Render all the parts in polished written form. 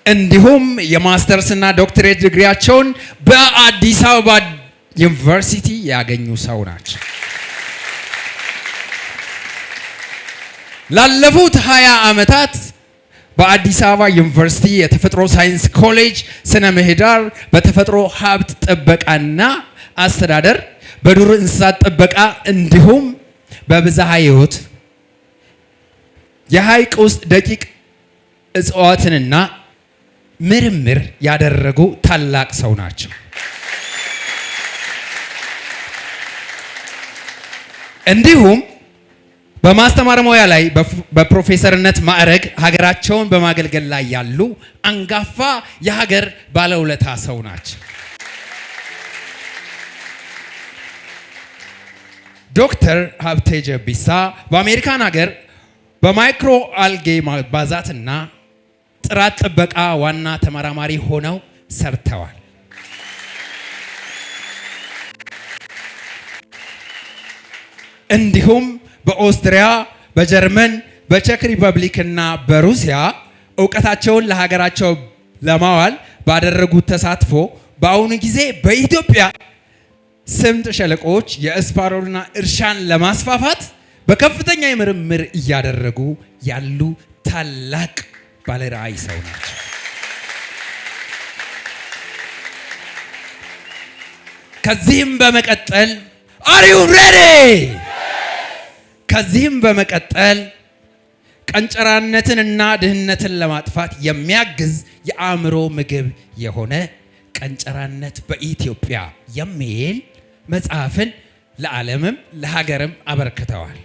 እንዲሁም የማስተርስና ዶክትሬት ዲግሪያቸውን በአዲስ አበባ ዩኒቨርሲቲ ያገኙ ሰው ናቸው። ላለፉት 20 ዓመታት በአዲስ አበባ ዩኒቨርሲቲ የተፈጥሮ ሳይንስ ኮሌጅ ስነ ምህዳር፣ በተፈጥሮ ሀብት ጥበቃና አስተዳደር፣ በዱር እንስሳት ጥበቃ እንዲሁም በብዝሃ ሕይወት የሐይቅ ውስጥ ደቂቅ እጽዋትንና ምርምር ያደረጉ ታላቅ ሰው ናቸው። እንዲሁም በማስተማር ሙያ ላይ በፕሮፌሰርነት ማዕረግ ሀገራቸውን በማገልገል ላይ ያሉ አንጋፋ የሀገር ባለውለታ ሰው ናቸው። ዶክተር ሀብቴ ጀቢሳ በአሜሪካን ሀገር በማይክሮ አልጌ ማባዛትና ጥራት ጥበቃ ዋና ተመራማሪ ሆነው ሰርተዋል። እንዲሁም በኦስትሪያ፣ በጀርመን፣ በቼክ ሪፐብሊክ እና በሩሲያ እውቀታቸውን ለሀገራቸው ለማዋል ባደረጉት ተሳትፎ በአሁኑ ጊዜ በኢትዮጵያ ስምጥ ሸለቆዎች የስፓሩሊና እርሻን ለማስፋፋት በከፍተኛ የምርምር እያደረጉ ያሉ ታላቅ ባለራዕይ ሰው ናቸው። ከዚህም በመቀጠል are you ready? ከዚህም በመቀጠል ቀንጨራነትንና ድህነትን ለማጥፋት የሚያግዝ የአእምሮ ምግብ የሆነ ቀንጨራነት በኢትዮጵያ የሚል መጽሐፍን ለዓለምም ለሀገርም አበርክተዋል።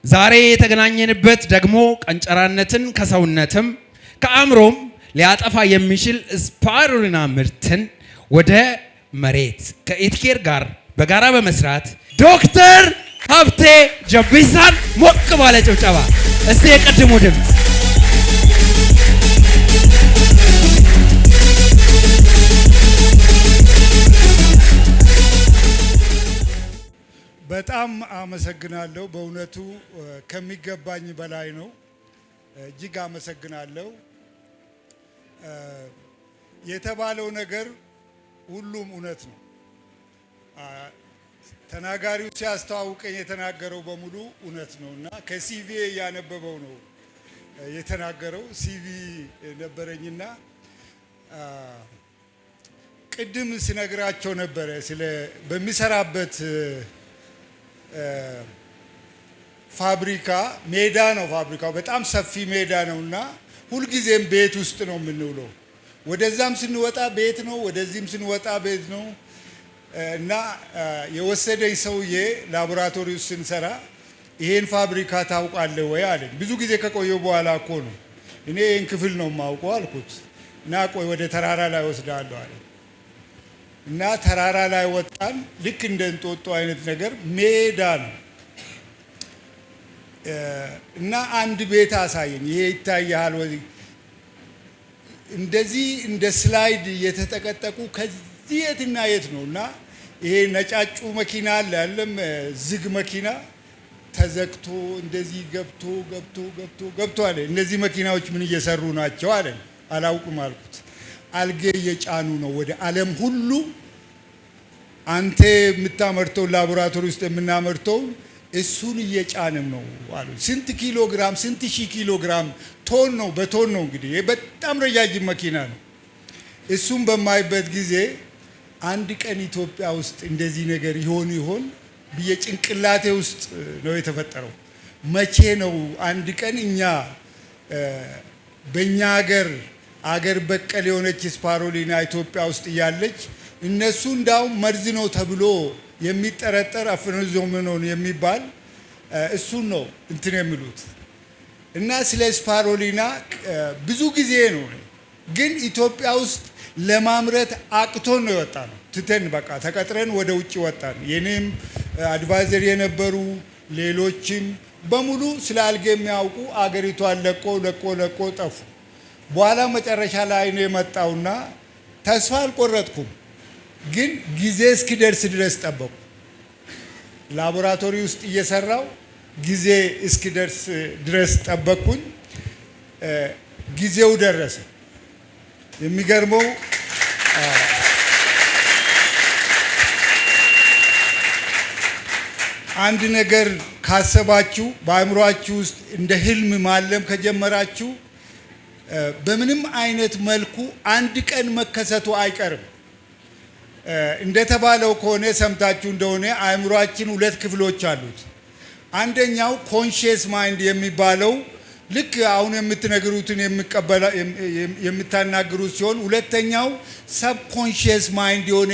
ዛሬ የተገናኘንበት ደግሞ ቀንጨራነትን ከሰውነትም ከአእምሮም ሊያጠፋ የሚችል ስፓሩሊና ምርትን ወደ መሬት ከኢትኬር ጋር በጋራ በመስራት ዶክተር ሀብቴ ጀቢሳን ሞቅ ባለ ጭብጨባ እስቲ የቀድሙ ድምፅ በጣም አመሰግናለሁ። በእውነቱ ከሚገባኝ በላይ ነው። እጅግ አመሰግናለሁ። የተባለው ነገር ሁሉም እውነት ነው። ተናጋሪው ሲያስተዋውቀኝ የተናገረው በሙሉ እውነት ነውና ከሲቪ ያነበበው ነው የተናገረው። ሲቪ ነበረኝና ቅድም ሲነግራቸው ነበረ ስለ በሚሰራበት ፋብሪካ ሜዳ ነው። ፋብሪካው በጣም ሰፊ ሜዳ ነውና ሁልጊዜም ቤት ውስጥ ነው የምንውለው። ወደዛም ስንወጣ ቤት ነው፣ ወደዚህም ስንወጣ ቤት ነው። እና የወሰደኝ ሰውዬ ላቦራቶሪ ውስጥ ስንሰራ ይሄን ፋብሪካ ታውቃለህ ወይ አለኝ። ብዙ ጊዜ ከቆየው በኋላ እኮ ነው እኔ ይሄን ክፍል ነው የማውቀው አልኩት። እና ቆይ ወደ ተራራ ላይ ወስዳለሁ አለ። እና ተራራ ላይ ወጣን። ልክ እንደ እንጦጦ አይነት ነገር ሜዳ ነው። እና አንድ ቤት አሳየኝ። ይሄ ይታያል ወይ? እንደዚህ እንደ ስላይድ የተጠቀጠቁ ከዚህ የትና የት ነው። እና ይሄ ነጫጩ መኪና አለ ያለም ዝግ መኪና ተዘግቶ እንደዚህ ገብቶ አለ። እነዚህ መኪናዎች ምን እየሰሩ ናቸው አለ። አላውቅም አልኩት። አልጌ እየጫኑ ነው ወደ ዓለም ሁሉ። አንተ የምታመርተው ላቦራቶሪ ውስጥ የምናመርተው እሱን እየጫንም ነው አሉ። ስንት ኪሎ ግራም፣ ስንት ሺህ ኪሎ ግራም፣ ቶን ነው፣ በቶን ነው። እንግዲህ በጣም ረጃጅም መኪና ነው። እሱም በማይበት ጊዜ አንድ ቀን ኢትዮጵያ ውስጥ እንደዚህ ነገር ይሆን ብዬ ጭንቅላቴ ውስጥ ነው የተፈጠረው። መቼ ነው አንድ ቀን እኛ በእኛ አገር በቀል የሆነች ስፓሩሊና ኢትዮጵያ ውስጥ እያለች እነሱ እንዳውም መርዝ ነው ተብሎ የሚጠረጠር አፍኖዞመኖን የሚባል እሱን ነው እንትን የሚሉት። እና ስለ ስፓሩሊና ብዙ ጊዜ ነው ግን ኢትዮጵያ ውስጥ ለማምረት አቅቶን ነው የወጣ ነው። ትተን በቃ ተቀጥረን ወደ ውጭ ወጣን። የኔም አድቫይዘር የነበሩ ሌሎችም በሙሉ ስለ አልጌ የሚያውቁ አገሪቷን ለቆ ጠፉ። በኋላ መጨረሻ ላይ ነው የመጣውና ተስፋ አልቆረጥኩም። ግን ጊዜ እስኪደርስ ድረስ ጠበቁ። ላቦራቶሪ ውስጥ እየሰራው ጊዜ እስኪደርስ ድረስ ጠበቅኩኝ። ጊዜው ደረሰ። የሚገርመው አንድ ነገር ካሰባችሁ በአእምሯችሁ ውስጥ እንደ ህልም ማለም ከጀመራችሁ በምንም አይነት መልኩ አንድ ቀን መከሰቱ አይቀርም። እንደተባለው ከሆነ ሰምታችሁ እንደሆነ አእምሯችን ሁለት ክፍሎች አሉት። አንደኛው ኮንሺየስ ማይንድ የሚባለው ልክ አሁን የምትነግሩትን የምታናግሩት ሲሆን፣ ሁለተኛው ሰብ ኮንሺየስ ማይንድ የሆነ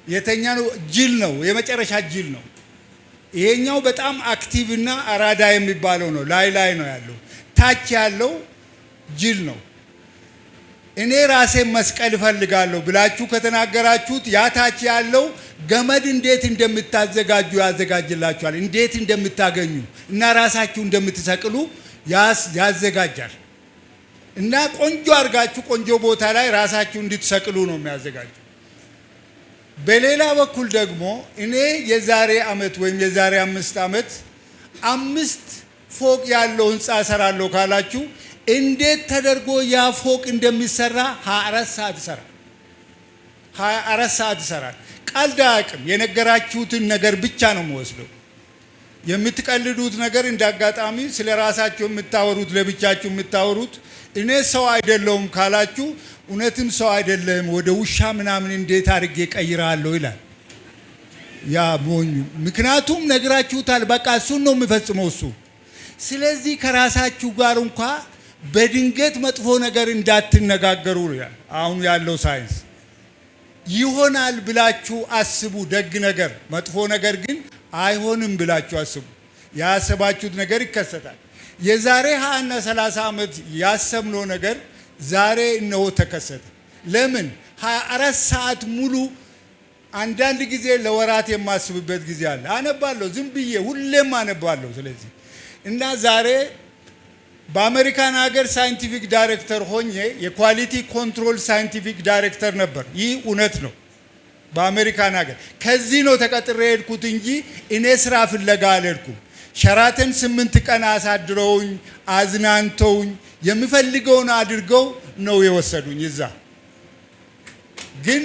የተኛ ነው፣ ጅል ነው፣ የመጨረሻ ጅል ነው። ይሄኛው በጣም አክቲቭ እና አራዳ የሚባለው ነው፣ ላይ ነው ያለው። ታች ያለው ጅል ነው። እኔ ራሴን መስቀል እፈልጋለሁ ብላችሁ ከተናገራችሁት ያ ታች ያለው ገመድ እንዴት እንደምታዘጋጁ ያዘጋጅላችኋል። እንዴት እንደምታገኙ እና ራሳችሁ እንደምትሰቅሉ ያዘጋጃል። እና ቆንጆ አድርጋችሁ ቆንጆ ቦታ ላይ ራሳችሁ እንድትሰቅሉ ነው የሚያዘጋጁ። በሌላ በኩል ደግሞ እኔ የዛሬ ዓመት ወይም የዛሬ 5 ዓመት 5 ፎቅ ያለው ህንፃ እሰራለሁ ካላችሁ እንዴት ተደርጎ ያ ፎቅ እንደሚሰራ 24 ሰዓት ይሰራል። ቀልድ አያውቅም። የነገራችሁትን ነገር ብቻ ነው የምወስደው። የምትቀልዱት ነገር እንዳጋጣሚ ስለ ራሳችሁ የምታወሩት ለብቻችሁ የምታወሩት እኔ ሰው አይደለሁም ካላችሁ እውነትም ሰው አይደለም ወደ ውሻ ምናምን እንዴት አድርጌ ቀይራለሁ ይላል ያ ሞኝ። ምክንያቱም ነግራችሁታል። በቃ እሱን ነው የሚፈጽመው እሱ። ስለዚህ ከራሳችሁ ጋር እንኳ በድንገት መጥፎ ነገር እንዳትነጋገሩ ይላል አሁን ያለው ሳይንስ። ይሆናል ብላችሁ አስቡ ደግ ነገር፣ መጥፎ ነገር ግን አይሆንም ብላችሁ አስቡ። ያሰባችሁት ነገር ይከሰታል። የዛሬ 20 እና 30 ዓመት ያሰብነው ነገር ዛሬ እነሆ ተከሰተ። ለምን 24 ሰዓት ሙሉ አንዳንድ ጊዜ ለወራት የማስብበት ጊዜ አለ። አነባለሁ፣ ዝም ብዬ ሁሌም አነባለሁ። ስለዚህ እና ዛሬ በአሜሪካን ሀገር ሳይንቲፊክ ዳይሬክተር ሆኜ የኳሊቲ ኮንትሮል ሳይንቲፊክ ዳይሬክተር ነበር። ይህ እውነት ነው። በአሜሪካን ሀገር ከዚህ ነው ተቀጥሬ ሄድኩት እንጂ እኔ ስራ ፍለጋ አልሄድኩም። ሸራተን 8 ቀን አሳድረውኝ አዝናንተውኝ የሚፈልገውን አድርገው ነው የወሰዱኝ። እዛ ግን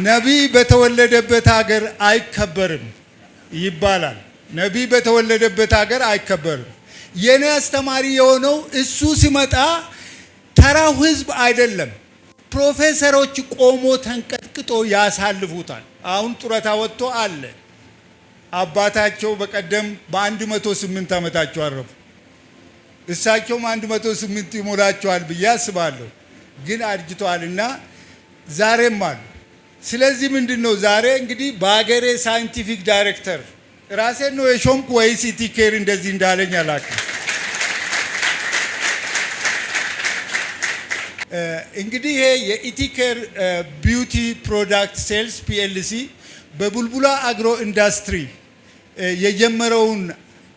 ነቢይ በተወለደበት ሀገር አይከበርም ይባላል። ነቢይ በተወለደበት ሀገር አይከበርም። የኔ አስተማሪ የሆነው እሱ ሲመጣ ተራው ህዝብ አይደለም፣ ፕሮፌሰሮች ቆሞ ተንቀጥቅጦ ያሳልፉታል። አሁን ጡረታ ወጥቶ አለ። አባታቸው በቀደም በ108 ዓመታቸው አረፉ። እሳቸውም 108 ይሞላቸዋል ብዬ አስባለሁ። ግን አርጅተዋልና ዛሬም አሉ። ስለዚህ ምንድነው ዛሬ እንግዲህ በአገሬ ሳይንቲፊክ ዳይሬክተር ራሴን ነው የሾምኩ ወይስ ኢቲኬር እንደዚህ እንዳለኝ አላውቅም። እንግዲህ ይሄ የኢቲኬር ቢዩቲ ፕሮዳክት ሴልስ ፒኤልሲ በቡልቡላ አግሮ ኢንዱስትሪ የጀመረውን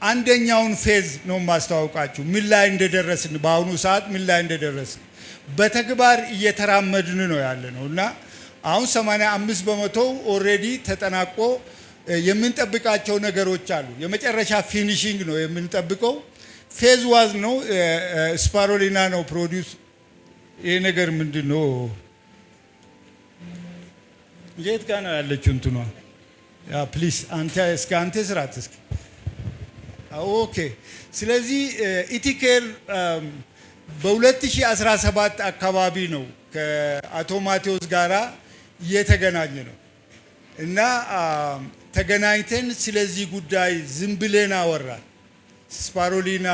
አንደኛውን ፌዝ ነው ማስተዋወቃችሁ። ምን ላይ እንደደረስን በአሁኑ ሰዓት ምን ላይ እንደደረስን በተግባር እየተራመድን ነው ያለ ነው እና አሁን 85 በመቶ ኦልሬዲ ተጠናቆ የምንጠብቃቸው ነገሮች አሉ። የመጨረሻ ፊኒሺንግ ነው የምንጠብቀው። ፌዝ ዋዝ ነው ስፓሮሊና ነው ፕሮዲዩስ። ይሄ ነገር ምንድነው? የት ጋር ነው ያለችው እንትኗ? ያ ፕሊስ አንተ ስራት እስኪ። ኦኬ። ስለዚህ ኢቲኬር በ2017 አካባቢ ነው ከአቶ ማቴዎስ ጋራ የተገናኘ ነው እና ተገናኝተን ስለዚህ ጉዳይ ዝም ብለን አወራን። ስፓሮሊና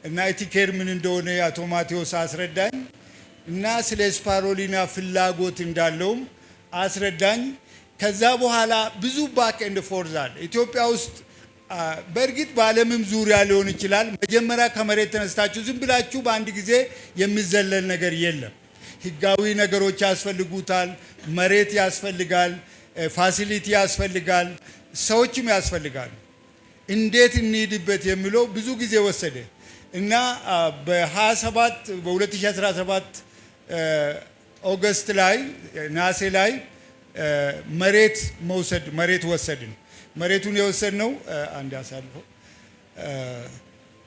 እና ኢቲኬር ምን እንደሆነ አቶ ማቴዎስ አስረዳኝ እና ስለ ስፓሮሊና ፍላጎት እንዳለውም አስረዳኝ። ከዛ በኋላ ብዙ ባክ ኤንድ ፎርዝ አለ ኢትዮጵያ ውስጥ። በእርግጥ በዓለምም ዙሪያ ሊሆን ይችላል። መጀመሪያ ከመሬት ተነስታችሁ ዝም ብላችሁ በአንድ ጊዜ የሚዘለል ነገር የለም። ህጋዊ ነገሮች ያስፈልጉታል። መሬት ያስፈልጋል፣ ፋሲሊቲ ያስፈልጋል፣ ሰዎችም ያስፈልጋሉ። እንዴት እንሂድበት የሚለው ብዙ ጊዜ ወሰደ እና በ2017 ኦገስት ላይ ናሴ ላይ መሬት ወሰድን። መሬቱን የወሰድነው አንድ አሳልፈው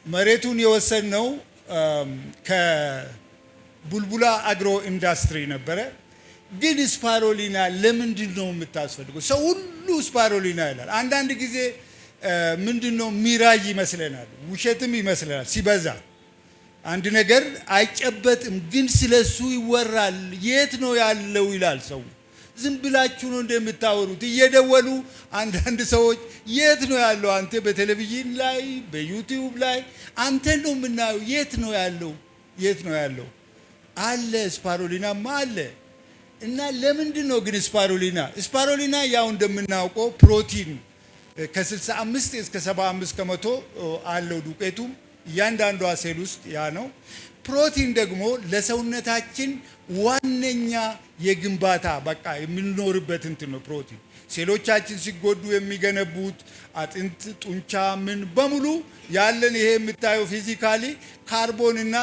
መሬቱን የወሰድነው ከቡልቡላ አግሮ ኢንዱስትሪ ነበረ። ግን ስፓሮሊና ለምንድን ነው የምታስፈልገው? ሰው ሁሉ ስፓሮሊና ይላል። አንዳንድ ጊዜ ምንድን ነው ሚራጅ ይመስለናል፣ ውሸትም ይመስለናል። ሲበዛ አንድ ነገር አይጨበጥም፣ ግን ስለሱ ይወራል። የት ነው ያለው ይላል ሰው። ዝም ብላችሁ ነው እንደምታወሩት። እየደወሉ አንዳንድ ሰዎች የት ነው ያለው? አንተ በቴሌቪዥን ላይ በዩቲዩብ ላይ አንተ ነው የምናየው። የት ነው ያለው? የት ነው ያለው? አለ ስፓሮሊናማ አለ። እና ለምንድን ነው ግን ስፓሮሊና ያው እንደምናውቀው ፕሮቲን ከ65 እስከ 75 ከመቶ አለው ዱቄቱም እያንዳንዷ ሴል ውስጥ ያ ነው። ፕሮቲን ደግሞ ለሰውነታችን ዋነኛ የግንባታ በቃ የምንኖርበት እንትን ነው። ፕሮቲን ሴሎቻችን ሲጎዱ የሚገነቡት አጥንት፣ ጡንቻ ምን በሙሉ ያለን ይሄ የምታየው ፊዚካሊ ካርቦን እና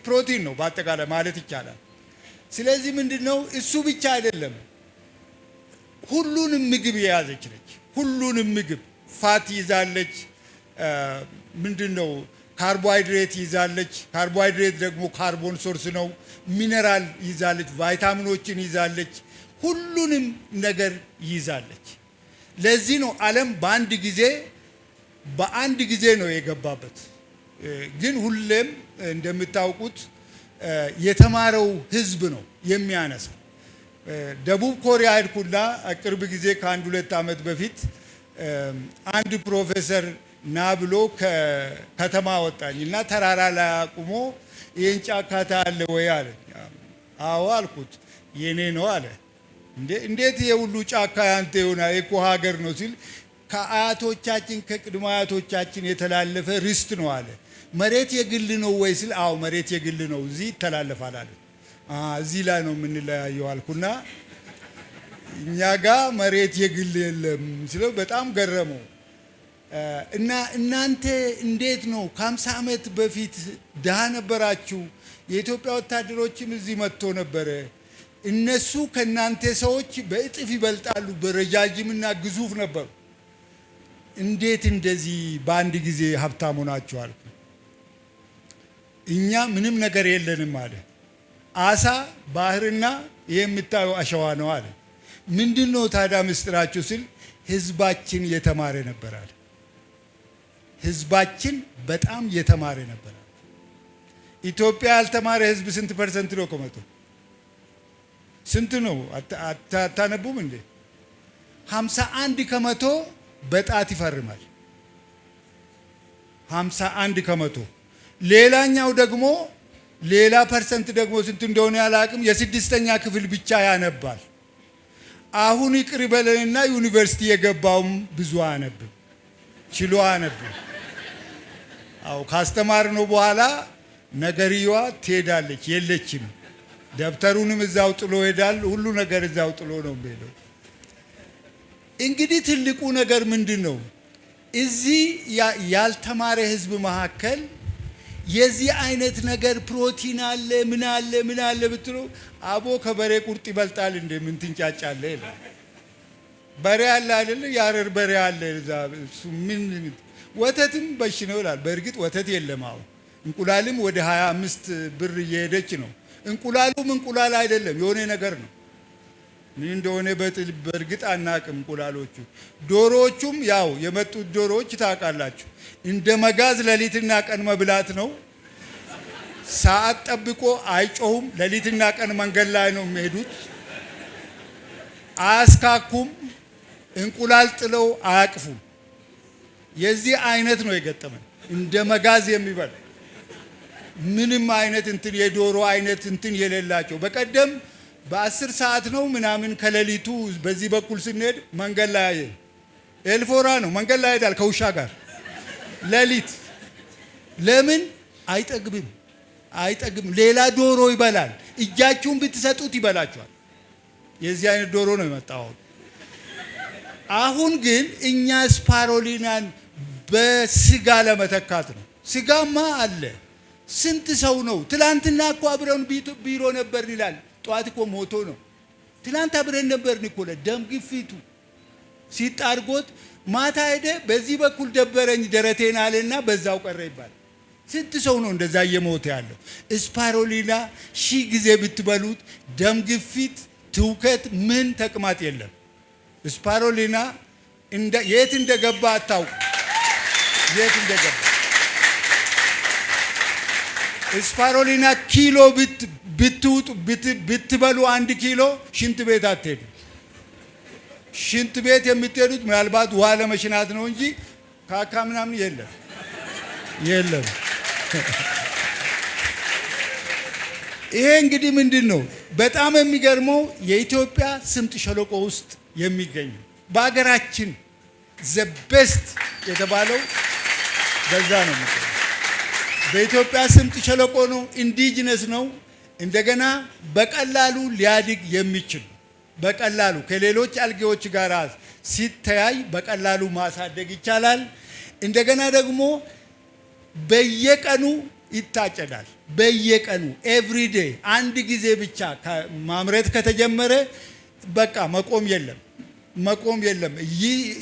ፕሮቲን ነው በአጠቃላይ ማለት ይቻላል። ስለዚህ ምንድነው እሱ ብቻ አይደለም፣ ሁሉንም ምግብ የያዘች ነች። ሁሉንም ምግብ ፋት ይዛለች። ምንድነው ካርቦሃይድሬት ይዛለች። ካርቦሃይድሬት ደግሞ ካርቦን ሶርስ ነው። ሚነራል ይዛለች፣ ቫይታሚኖችን ይዛለች፣ ሁሉንም ነገር ይዛለች። ለዚህ ነው ዓለም በአንድ ጊዜ ነው የገባበት። ግን ሁሌም እንደምታውቁት የተማረው ህዝብ ነው የሚያነሳው። ደቡብ ኮሪያ ሄድኩና ቅርብ ጊዜ ከ1-2 ዓመት በፊት አንድ ፕሮፌሰር ና ብሎ ከተማ ወጣኝ እና ተራራ ላይ አቁሞ ይህን ጫካ ታያለ ወይ አለ። አዎ አልኩት። የኔ ነው አለ። እንዴት የሁሉ ጫካ ያንተ ይሆናል? እኮ ሀገር ነው ሲል ከአያቶቻችን ከቅድመ አያቶቻችን የተላለፈ ርስት ነው አለ። መሬት የግል ነው ወይ ሲል አዎ መሬት የግል ነው፣ እዚህ ይተላለፋል አለ። እዚህ ላይ ነው የምንለያየው አልኩና እኛ ጋር መሬት የግል የለም ሲለው በጣም ገረመው። እና እናንተ እንዴት ነው ከ50 ዓመት በፊት ድሃ ነበራችሁ? የኢትዮጵያ ወታደሮችም እዚህ መጥቶ ነበረ። እነሱ ከናንተ ሰዎች በእጥፍ ይበልጣሉ፣ በረጃጅምና ግዙፍ ነበሩ። እንዴት እንደዚህ በአንድ ጊዜ ሀብታም ሆናችሁ አልኩ። እኛ ምንም ነገር የለንም አለ። አሳ ባህርና የምታዩ አሸዋ ነው አለ። ምንድነው ታዲያ ምስጢራችሁ ሲል ህዝባችን የተማረ ነበር አለ። ህዝባችን በጣም የተማረ ነበር። ኢትዮጵያ ያልተማረ ህዝብ ስንት ፐርሰንት ነው? ከመቶ ስንት ነው? አታነቡም እንዴ? 51 ከመቶ በጣት ይፈርማል። 51 ከመቶ። ሌላኛው ደግሞ ሌላ ፐርሰንት ደግሞ ስንት እንደሆነ ያላቅም የ6ኛ ክፍል ብቻ ያነባል። አሁን ይቅር በለንና ዩኒቨርሲቲ የገባውም ብዙ አነብም ችሎ አነብም። አው ካስተማር ነው በኋላ ነገርየዋ ትሄዳለች፣ የለችም። ደብተሩንም እዛው ጥሎ ሄዳል። ሁሉ ነገር እዛው ጥሎ ነው የሚሄደው። እንግዲህ ትልቁ ነገር ምንድነው? እዚህ ያልተማረ ህዝብ መካከል የዚህ አይነት ነገር ፕሮቲን አለ ምን አለ ብትሉ አቦ ከበሬ ቁርጥ ይበልጣል እንደ ምን ትንጫጫለ ይላል። በሬ አለ አይደል? ያረር በሬ አለ እዛ። ምን ወተትም በሽ ነው ይላል። በእርግጥ ወተት የለም አሁን። እንቁላልም ወደ 25 ብር እየሄደች ነው። እንቁላሉም እንቁላል አይደለም፣ የሆነ ነገር ነው። ምን እንደሆነ በእርግጥ አናቅም። እንቁላሎቹ ዶሮዎቹም ያው የመጡት ዶሮዎች ታውቃላችሁ፣ እንደ መጋዝ ሌሊትና ቀን መብላት ነው። ሰዓት ጠብቆ አይጮሁም። ሌሊትና ቀን መንገድ ላይ ነው የሚሄዱት። አያስካኩም። እንቁላል ጥለው አያቅፉም። የዚህ አይነት ነው የገጠመን። እንደ መጋዝ የሚበል ምንም አይነት እንትን የዶሮ አይነት እንትን የሌላቸው። በቀደም በ10 ሰዓት ነው ምናምን ከሌሊቱ በዚህ በኩል ስንሄድ መንገድ ላይ ኤልፎራ ነው መንገድ ላይ ሄዳል ከውሻ ጋር ሌሊት። ለምን አይጠግብም? ሌላ ዶሮ ይበላል። እጃችሁን ብትሰጡት ይበላችኋል። የዚህ አይነት ዶሮ ነው የመጣው። አሁን ግን እኛ ስፓሮሊናን በስጋ ለመተካት ነው። ስጋማ አለ። ስንት ሰው ነው ትላንትና እኮ አብረን ቢሮ ነበር ይላል። ጧት እኮ ሞቶ ነው ትላንት አብረን ነበርን እኮ ደም ግፊቱ ሲጣርጎት ማታ ሄደ በዚህ በኩል ደበረኝ ደረቴን አለና በዛው ቀረ ይባላል። ስንት ሰው ነው እንደዛ እየሞተ ያለው? ስፓሮሊና 1000 ጊዜ ብትበሉት ደም ግፊት፣ ትውከት፣ ምን ተቅማጥ የለም። ስፓሮሊና የት እንደገባ አታውቁ። የት እንደገባ ስፓሮሊና ኪሎ ብትበሉ 1 ኪሎ ሽንት ቤት አትሄዱ። ሽንት ቤት የምትሄዱት ምናልባት ውሃ ለመሽናት ነው እንጂ ካካ ምናምን የለም። ይሄ እንግዲህ ምንድን ነው በጣም የሚገርመው የኢትዮጵያ ስምጥ ሸለቆ ውስጥ የሚገኝ በአገራችን ዘቤስት የተባለው በዛ ነው። በኢትዮጵያ ስምጥ ሸለቆ ነው። ኢንዲጂነስ ነው። እንደገና በቀላሉ ሊያድግ የሚችል በቀላሉ ከሌሎች አልጌዎች ጋር ሲተያይ በቀላሉ ማሳደግ ይቻላል። እንደገና ደግሞ በየቀኑ ይታጨዳል። በየቀኑ ኤቭሪዴ አንድ ጊዜ ብቻ ማምረት ከተጀመረ በቃ መቆም የለም።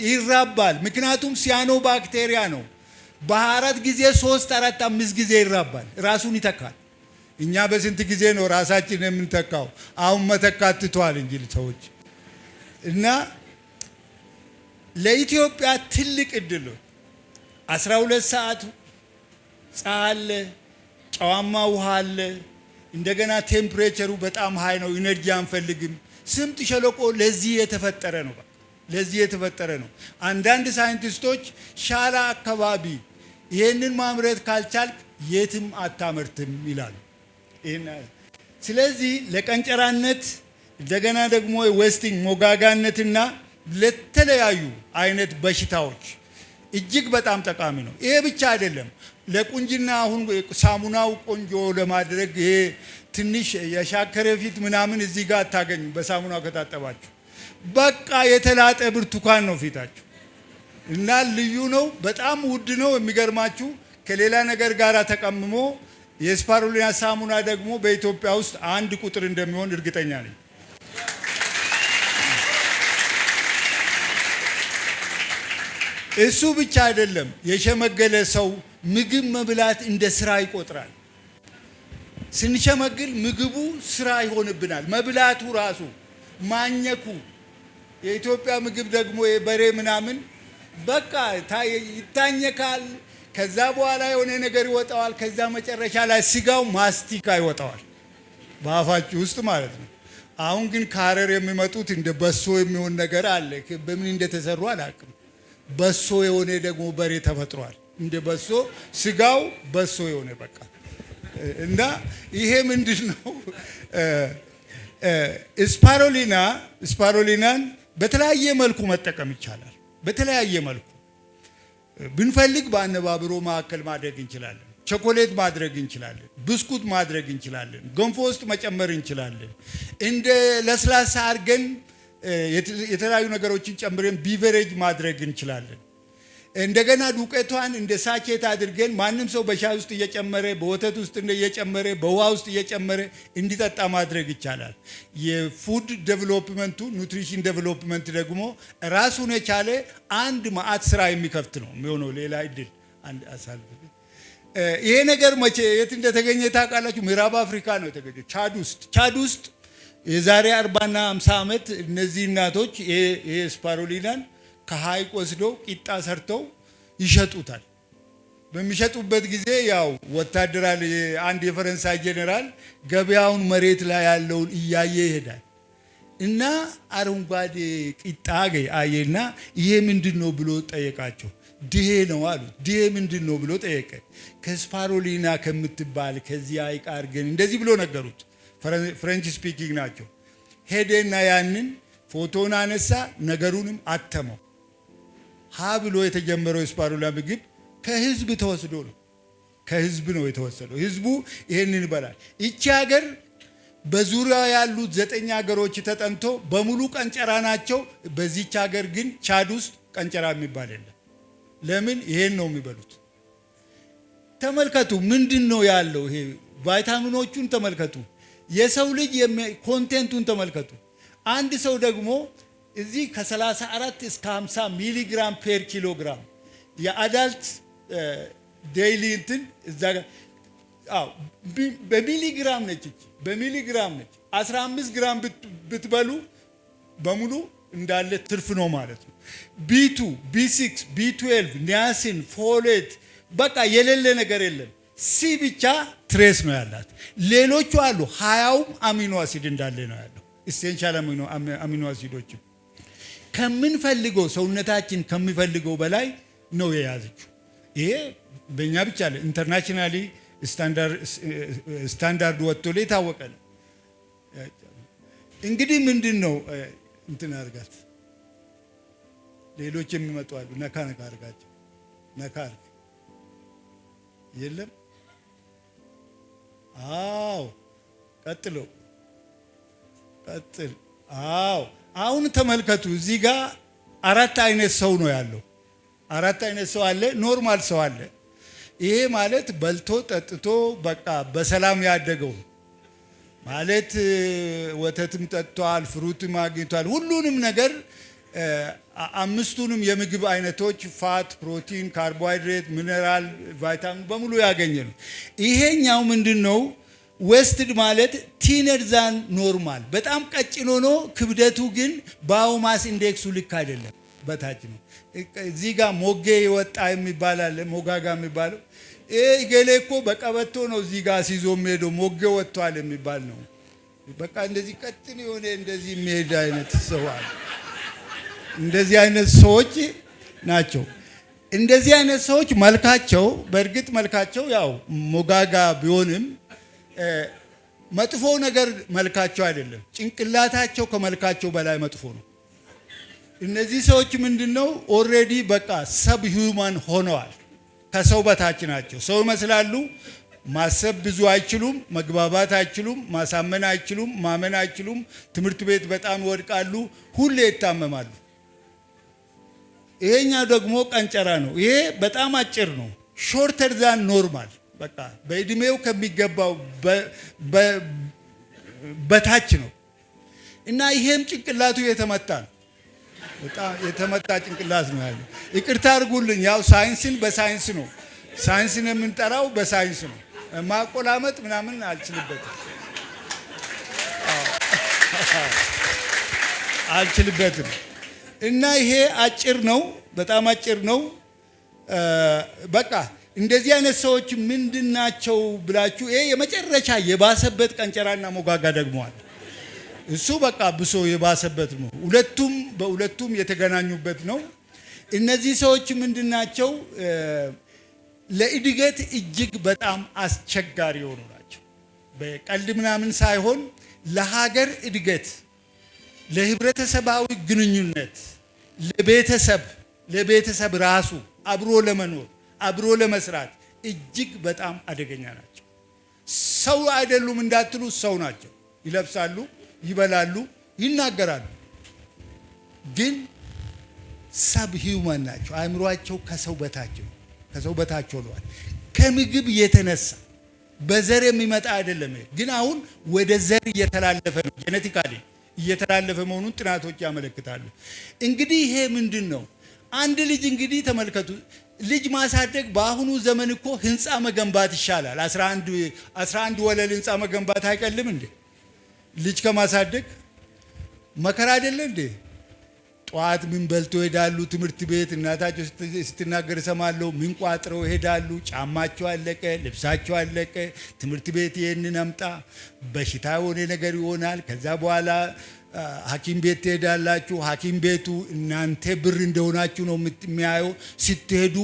ይራባል። ምክንያቱም ሲያኖ ባክቴሪያ ነው። በ4 ጊዜ 3 4 5 ጊዜ ይራባል። ራሱን ይተካል። እኛ በስንት ጊዜ ነው ራሳችን የምንተካው? አሁን መተካት ትቷል እንጂ ሰዎች እና ለኢትዮጵያ ትልቅ እድል 12 ሰዓት ፀሐይ አለ፣ ጨዋማ ውሃ አለ። እንደገና ቴምፕሬቸሩ በጣም ሃይ ነው። ኢነርጂ አንፈልግም። ስምጥ ሸለቆ ለዚህ የተፈጠረ ነው። አንዳንድ ሳይንቲስቶች ሻላ አካባቢ ይሄንን ማምረት ካልቻልክ የትም አታመርትም ይላሉ። ስለዚህ ለቀንጨራነት እንደገና ደግሞ ዌስቲንግ ሞጋጋነትና ለተለያዩ አይነት በሽታዎች እጅግ በጣም ጠቃሚ ነው። ይሄ ብቻ አይደለም። ለቁንጅና አሁን ሳሙናው ቆንጆ ለማድረግ ይሄ ትንሽ የሻከረ ፊት ምናምን እዚህ ጋር አታገኙ። በሳሙናው ከታጠባችሁ በቃ የተላጠ ብርቱካን ነው ፊታችሁ እና ልዩ ነው። በጣም ውድ ነው። የሚገርማችሁ ከሌላ ነገር ጋር ተቀምሞ የስፓሩሊና ሳሙና ደግሞ በኢትዮጵያ ውስጥ 1 ቁጥር እንደሚሆን እርግጠኛ ነኝ። እሱ ብቻ አይደለም። የሸመገለ ሰው ምግብ መብላት እንደ ስራ ይቆጥራል። ስንሸመግል ምግቡ ስራ ይሆንብናል። መብላቱ ራሱ ማኘኩ። የኢትዮጵያ ምግብ ደግሞ የበሬ ምናምን በቃ ይታኘካል። ከዛ በኋላ የሆነ ነገር ይወጣዋል። ከዛ መጨረሻ ላይ ስጋው ማስቲካ ይወጣዋል በአፋችሁ ውስጥ ማለት ነው። አሁን ግን ከሀረር የሚመጡት እንደ በሶ የሚሆን ነገር አለ። በምን እንደተሰሩ አላውቅም። በሶ የሆነ ደግሞ በሬ ተፈጥሯል። እንደ በሶ ስጋው በሶ የሆነ በቃ እና ይሄ ምንድን ነው? ስፓሮሊናን በተለያየ መልኩ መጠቀም ይቻላል። በተለያየ መልኩ ብንፈልግ በአነባብሮ ማዕከል ማድረግ እንችላለን። ቸኮሌት ማድረግ እንችላለን። ብስኩት ማድረግ እንችላለን። ገንፎ ውስጥ መጨመር እንችላለን። እንደ ለስላሳ አድርገን የተለያዩ ነገሮችን ጨምረን ቢቨሬጅ ማድረግ እንችላለን። እንደገና ዱቄቷን እንደ ሳቼት አድርገን ማንም ሰው በሻይ ውስጥ እየጨመረ በወተት ውስጥ እየጨመረ በውሃ ውስጥ እየጨመረ እንዲጠጣ ማድረግ ይቻላል። የፉድ ዴቨሎፕመንቱ ኑትሪሽን ዴቨሎፕመንት ደግሞ ራሱን የቻለ አንድ ማዕት ስራ የሚከፍት ነው የሚሆነው። ሌላ እድል አንድ አሳልፍ። ይሄ ነገር መቼ የት እንደተገኘ ታውቃላችሁ? ምዕራብ አፍሪካ ነው የተገኘው። ቻድ ውስጥ የዛሬ 40 እና 50 ዓመት እነዚህ እናቶች ይሄ ስፓሩሊናን ከሐይቅ ወስደው ቂጣ ሰርተው ይሸጡታል። በሚሸጡበት ጊዜ ያው ወታደራል አንድ የፈረንሳይ ጄኔራል ገበያውን መሬት ላይ ያለውን እያየ ይሄዳል እና አረንጓዴ ቂጣ አየና ይሄ ምንድነው ብሎ ጠየቃቸው። ድሄ ነው አሉት። ድሄ ምንድነው ብሎ ጠየቀ። ከስፓሩሊና ከምትባል ከዚህ ሐይቅ አድርገን እንደዚህ ብሎ ነገሩት። ፍሬንች ስፒኪንግ ናቸው። ሄደና ያንን ፎቶን አነሳ፣ ነገሩንም አተመው። ሀ ብሎ የተጀመረው የስፓሩሊና ምግብ ከህዝብ ተወስዶ ነው። ከህዝብ ነው የተወሰደው። ህዝቡ ይሄንን ይበላል። እቺ ሀገር በዙሪያ ያሉት 9 ሀገሮች ተጠንቶ በሙሉ ቀንጨራ ናቸው። በዚች ሀገር ግን ቻድ ውስጥ ቀንጨራ የሚባል የለም። ለምን? ይሄን ነው የሚበሉት። ተመልከቱ፣ ምንድነው ያለው? ይሄ ቫይታሚኖቹን ተመልከቱ። የሰው ልጅ ኮንቴንቱን ተመልከቱ። አንድ ሰው ደግሞ እዚህ ከ34 እስከ 50 ሚሊ ግራም ፐር ኪሎ ግራም የአዳልት ዴይሊ እንትን እዛ በሚሊ ግራም ነች። በሚሊ ግራም ነች። 15 ግራም ብትበሉ በሙሉ እንዳለ ትርፍ ነው ማለት ነው። ቢ2 ቢ6 ቢ12 ኒያሲን ፎሌት በቃ የሌለ ነገር የለም። ሲ ብቻ ትሬስ ነው ያላት። ሌሎቹ አሉ 20 አሚኖ አሲድ እንዳለ ነው ያለው። ኢሴንሻል አሚኖ አሲዶች ከምንፈልገው ሰውነታችን ከሚፈልገው በላይ ነው የያዘችው። ይሄ በእኛ ብቻ አለ ኢንተርናሽናሊ ስታንዳርድ ወጥቶ ላይ ታወቀ ነው። እንግዲህ ምንድነው እንትን አርጋት ሌሎች የሚመጡ አሉ። ነካ አርጋቸው ነካ አርግ የለም። አዎ ቀጥል። አዎ አሁን ተመልከቱ። እዚህ ጋር 4 አይነት ሰው ነው ያለው። 4 አይነት ሰው አለ። ኖርማል ሰው አለ። ይሄ ማለት በልቶ ጠጥቶ በቃ በሰላም ያደገው ማለት ወተትም ጠጥቷል፣ ፍሩትም አግኝቷል። ሁሉንም ነገር 5ቱንም የምግብ አይነቶች ፋት፣ ፕሮቲን፣ ካርቦሃይድሬት፣ ሚነራል፣ ቫይታሚን በሙሉ ያገኘ ነው። ይሄኛው ምንድነው? ዌስትድ ማለት ቲነር ዛን ኖርማል በጣም ቀጭን ሆኖ ክብደቱ ግን ባዮማስ ኢንዴክሱ ልክ አይደለም፣ በታች ነው። እዚህ ጋር ሞጌ ይወጣ የሚባል አለ፣ ሞጋጋ የሚባለው ገሌ እኮ በቀበቶ ነው እዚህ ጋር ሲዞ የሚሄደው ሞጌ ወጥቷል የሚባል ነው። በቃ እንደዚህ ቀጥን የሆነ እንደዚህ የሚሄድ አይነት ሰው አለ። እንደዚህ አይነት ሰዎች ናቸው። እንደዚህ አይነት ሰዎች መልካቸው በእርግጥ መልካቸው ያው ሞጋጋ ቢሆንም መጥፎ ነገር መልካቸው አይደለም፣ ጭንቅላታቸው ከመልካቸው በላይ መጥፎ ነው። እነዚህ ሰዎች ምንድነው ኦልሬዲ በቃ ሰብ ሂውማን ሆነዋል። ከሰው በታች ናቸው። ሰው ይመስላሉ፣ ማሰብ ብዙ አይችሉም፣ መግባባት አይችሉም፣ ማሳመን አይችሉም፣ ማመን አይችሉም። ትምህርት ቤት በጣም ይወድቃሉ፣ ሁሌ ይታመማሉ። ይሄኛው ደግሞ ቀንጨራ ነው። ይሄ በጣም አጭር ነው፣ ሾርተር ዛን ኖርማል በቃ በእድሜው ከሚገባው በታች ነው። እና ይሄም ጭንቅላቱ የተመታ ነው። በጣም የተመታ ጭንቅላት ነው ያለው። ይቅርታ አድርጉልኝ፣ ያው ሳይንስን በሳይንስ ነው ሳይንስን የምንጠራው በሳይንስ ነው። ማቆላመጥ ምናምን አልችልበትም። እና ይሄ አጭር ነው፣ በጣም አጭር ነው። በቃ እንደዚህ አይነት ሰዎች ምንድናቸው ብላችሁ ይሄ የመጨረሻ የባሰበት ቀንጨራና ሞጋጋ ደግመዋል። እሱ በቃ ብሶ የባሰበት ነው። በሁለቱም የተገናኙበት ነው። እነዚህ ሰዎች ምንድናቸው? ለእድገት እጅግ በጣም አስቸጋሪ የሆኑ ናቸው። በቀልድ ምናምን ሳይሆን ለሀገር እድገት፣ ለህብረተሰባዊ ግንኙነት፣ ለቤተሰብ ራሱ አብሮ ለመኖር አብሮ ለመስራት እጅግ በጣም አደገኛ ናቸው። ሰው አይደሉም እንዳትሉ ሰው ናቸው። ይለብሳሉ፣ ይበላሉ፣ ይናገራሉ፣ ግን ሰብ ሂውማን ናቸው። አእምሯቸው ከሰው በታች ሆነዋል። ከምግብ የተነሳ በዘር የሚመጣ አይደለም። ግን አሁን ወደ ዘር እየተላለፈ ነው፣ ጄኔቲካሊ እየተላለፈ መሆኑን ጥናቶች ያመለክታሉ። እንግዲህ ይሄ ምንድን ነው? አንድ ልጅ እንግዲህ ተመልከቱ፣ ልጅ ማሳደግ በአሁኑ ዘመን እኮ ህንፃ መገንባት ይሻላል። 11 ወለል ህንፃ መገንባት አይቀልም እንዴ? ልጅ ከማሳደግ መከራ አይደለ እንዴ? ጧት ምን በልቶ ይሄዳሉ ትምህርት ቤት? እናታቸው ስትናገር ሰማለሁ። ምን ቋጥረው ይሄዳሉ? ጫማቸው አለቀ፣ ልብሳቸው አለቀ። ትምህርት ቤት ይሄንን አምጣ፣ በሽታ የሆነ ነገር ይሆናል። ከዛ በኋላ ሐኪም ቤት ትሄዳላችሁ። ሐኪም ቤቱ እናንተ ብር እንደሆናችሁ ነው የሚያየው። ስትሄዱ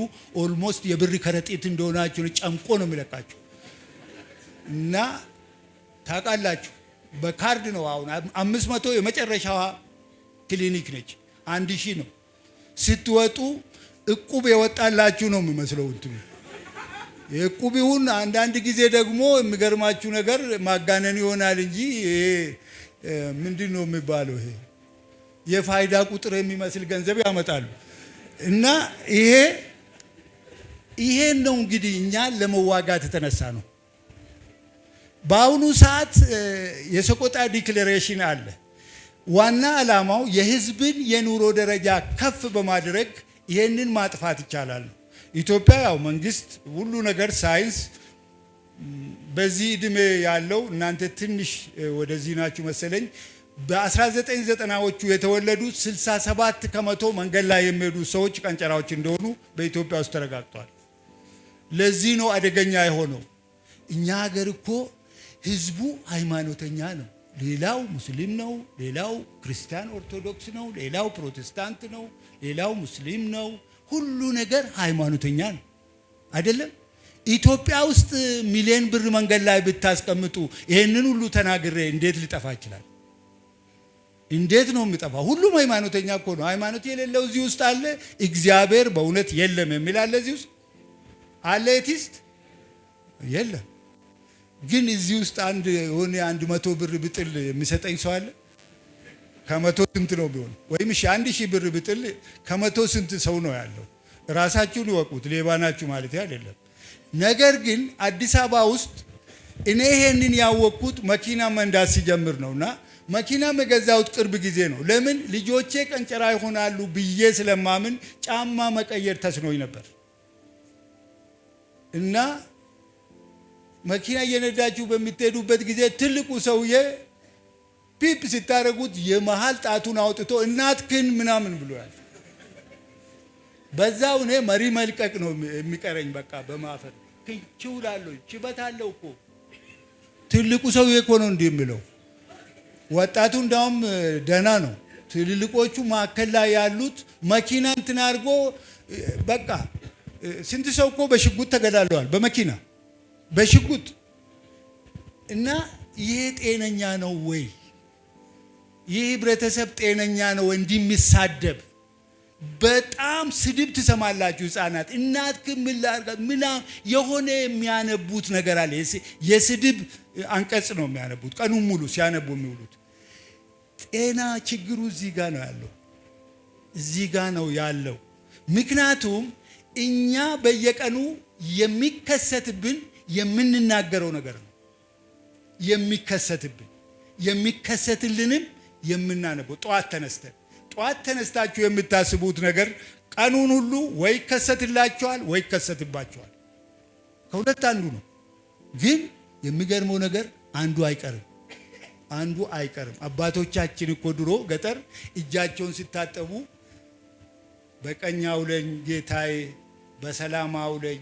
ኦልሞስት የብር ከረጢት እንደሆናችሁ ነው፣ ጨምቆ ነው የሚለቃችሁ። እና ታውቃላችሁ በካርድ ነው። አሁን 500 የመጨረሻዋ ክሊኒክ ነች፣ 1000 ነው። ስትወጡ እቁብ የወጣላችሁ ነው የሚመስለው። እንትኑ የእቁብ ይሁን አንዳንድ ጊዜ ደግሞ የሚገርማችሁ ነገር ማጋነን ይሆናል እንጂ ምንድነው የሚባለው? ይሄ የፋይዳ ቁጥር የሚመስል ገንዘብ ያመጣሉ። እና ይሄን ነው እንግዲህ እኛ ለመዋጋት የተነሳ ነው። በአሁኑ ሰዓት የሰቆጣ ዲክሌሬሽን አለ። ዋና ዓላማው የህዝብን የኑሮ ደረጃ ከፍ በማድረግ ይሄንን ማጥፋት ይቻላል። ኢትዮጵያ ያው መንግስት ሁሉ ነገር ሳይንስ በዚህ እድሜ ያለው እናንተ ትንሽ ወደዚህ ናችሁ መሰለኝ በ1990ዎቹ የተወለዱ 67 ከመቶ መንገድ ላይ የሚሄዱ ሰዎች ቀንጨራዎች እንደሆኑ በኢትዮጵያ ውስጥ ተረጋግጧል። ለዚህ ነው አደገኛ የሆነው። እኛ ሀገር እኮ ህዝቡ ሃይማኖተኛ ነው። ሌላው ሙስሊም ነው፣ ሌላው ክርስቲያን ኦርቶዶክስ ነው፣ ሌላው ፕሮቴስታንት ነው፣ ሌላው ሙስሊም ነው። ሁሉ ነገር ሃይማኖተኛ ነው አይደለም? ኢትዮጵያ ውስጥ ሚሊዮን ብር መንገድ ላይ ብታስቀምጡ ይሄንን ሁሉ ተናግሬ እንዴት ሊጠፋ ይችላል? እንዴት ነው የሚጠፋ? ሁሉም ሃይማኖተኛ እኮ ነው። ሃይማኖት የሌለው እዚህ ውስጥ አለ? እግዚአብሔር በእውነት የለም የሚል አለ እዚህ ውስጥ አለ? ኤቲስት የለም። ግን እዚህ ውስጥ አንድ 100 ብር ብጥል የሚሰጠኝ ሰው አለ? ከመቶ ስንት ነው ቢሆን? ወይም 1000 ብር ብጥል ከመቶ ስንት ሰው ነው ያለው? ራሳችሁን ይወቁት። ሌባ ናችሁ ማለት አይደለም። ነገር ግን አዲስ አበባ ውስጥ እኔ ይሄንን ያወቅኩት መኪና መንዳት ሲጀምር ነውና መኪና መገዛውት ቅርብ ጊዜ ነው። ለምን ልጆቼ ቀንጨራ ይሆናሉ ብዬ ስለማምን ጫማ መቀየር ተስኖኝ ነበር። እና መኪና እየነዳችሁ በሚትሄዱበት ጊዜ ትልቁ ሰውዬ ፒፕ ሲታረጉት የመሃል ጣቱን አውጥቶ እናትክን ምናምን ብሏል። በዛው እኔ መሪ መልቀቅ ነው የሚቀረኝ። በቃ በማፈር ክንቹላለሁ። ችበታለሁ እኮ ትልቁ ሰውዬ እኮ ነው እንዲህ የሚለው። ወጣቱ እንዳውም ደህና ነው። ትልልቆቹ ማከል ላይ ያሉት መኪና እንትን አድርጎ በቃ ስንት ሰው እኮ በሽጉጥ ተገዳለዋል። በመኪና በሽጉጥ። እና ይሄ ጤነኛ ነው ወይ? ይህ ህብረተሰብ ጤነኛ ነው እንዲሚሳደብ? በጣም ስድብ ትሰማላችሁ። ህፃናት እናት ምላ የሆነ የሚያነቡት ነገር አለ። የስድብ አንቀጽ ነው የሚያነቡት ቀኑን ሙሉ ሲያነቡ የሚውሉት። ጤና ችግሩ እዚህ ጋር ነው ያለው፣ እዚህ ጋር ነው ያለው። ምክንያቱም እኛ በየቀኑ የሚከሰትብን የምንናገረው ነገር ነው። የሚከሰትልንም የምናነበው ጠዋት ተነስታችሁ የምታስቡት ነገር ቀኑን ሁሉ ወይ ይከሰትላችኋል ወይ ይከሰትባችኋል። ከሁለት አንዱ ነው። ግን የሚገርመው ነገር አንዱ አይቀርም። አባቶቻችን እኮ ድሮ ገጠር እጃቸውን ሲታጠቡ በቀኝ አውለኝ ጌታዬ፣ በሰላም አውለኝ፣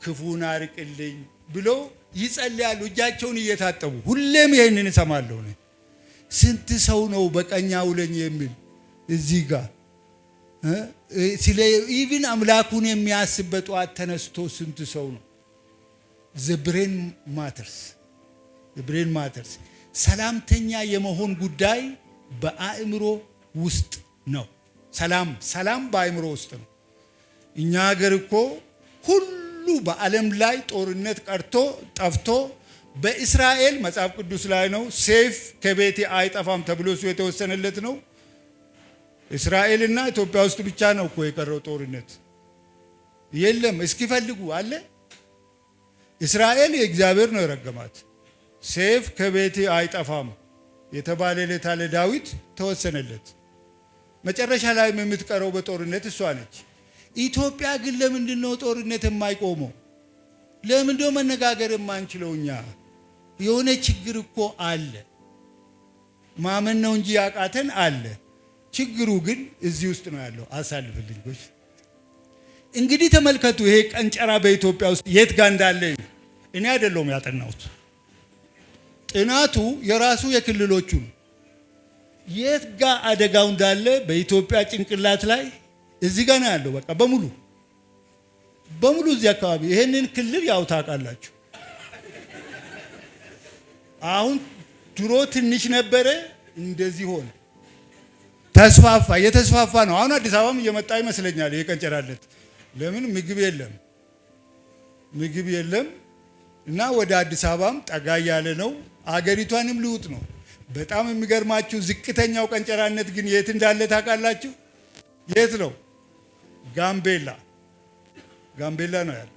ክፉን አርቅልኝ ብሎ ይጸልያሉ እጃቸውን እየታጠቡ። ሁሌም ይሄንን እሰማለሁ። ስንት ሰው ነው በቀኝ አውለኝ የሚል እዚህ ጋር ስለ ኢቭን አምላኩን የሚያስብ በጠዋት ተነስቶ ስንት ሰው ነው? ዘብሬን ማተርስ ሰላምተኛ የመሆን ጉዳይ በአእምሮ ውስጥ ነው። ሰላም በአእምሮ ውስጥ ነው። እኛ ሀገር እኮ ሁሉ በዓለም ላይ ጦርነት ጠፍቶ በእስራኤል መጽሐፍ ቅዱስ ላይ ነው ሰይፍ ከቤቴ አይጠፋም ተብሎ እሱ የተወሰነለት ነው። እስራኤልና ኢትዮጵያ ውስጥ ብቻ ነው እኮ የቀረው ጦርነት። የለም እስኪፈልጉ አለ። እስራኤል የእግዚአብሔር ነው የረገማት። ሰይፍ ከቤቴ አይጠፋም የተባለለት አለ ዳዊት ተወሰነለት። መጨረሻ ላይ የምትቀረው በጦርነት እሷ ነች። ኢትዮጵያ ግን ለምንድን ነው ጦርነት የማይቆመው? ለምንድን ነው መነጋገር የማንችለው? እኛ የሆነ ችግር እኮ አለ። ማመን ነው እንጂ ያቃተን አለ። ችግሩ ግን እዚህ ውስጥ ነው ያለው። አሳልፍልኝ ጎሽ። እንግዲህ ተመልከቱ፣ ይሄ ቀንጨራ በኢትዮጵያ ውስጥ የት ጋር እንዳለ እኔ አይደለሁም ያጠናሁት። ጥናቱ የራሱ የክልሎቹ ነው። የት ጋር አደጋው እንዳለ በኢትዮጵያ ጭንቅላት ላይ እዚህ ጋር ነው ያለው። በቃ በሙሉ እዚህ አካባቢ ይሄንን ክልል ያው ታውቃላችሁ። አሁን ድሮ ትንሽ ነበረ፣ እንደዚህ ሆነ፣ ተስፋፋ። የተስፋፋ ነው። አሁን አዲስ አበባም እየመጣ ይመስለኛል ይሄ ቀንጨራለት። ለምን ምግብ የለም እና ወደ አዲስ አበባም ጠጋ ያለ ነው። አገሪቷንም ልውጥ ነው። በጣም የሚገርማችሁ ዝቅተኛው ቀንጨራነት ግን የት እንዳለ ታውቃላችሁ? የት ነው? ጋምቤላ ነው ያለው።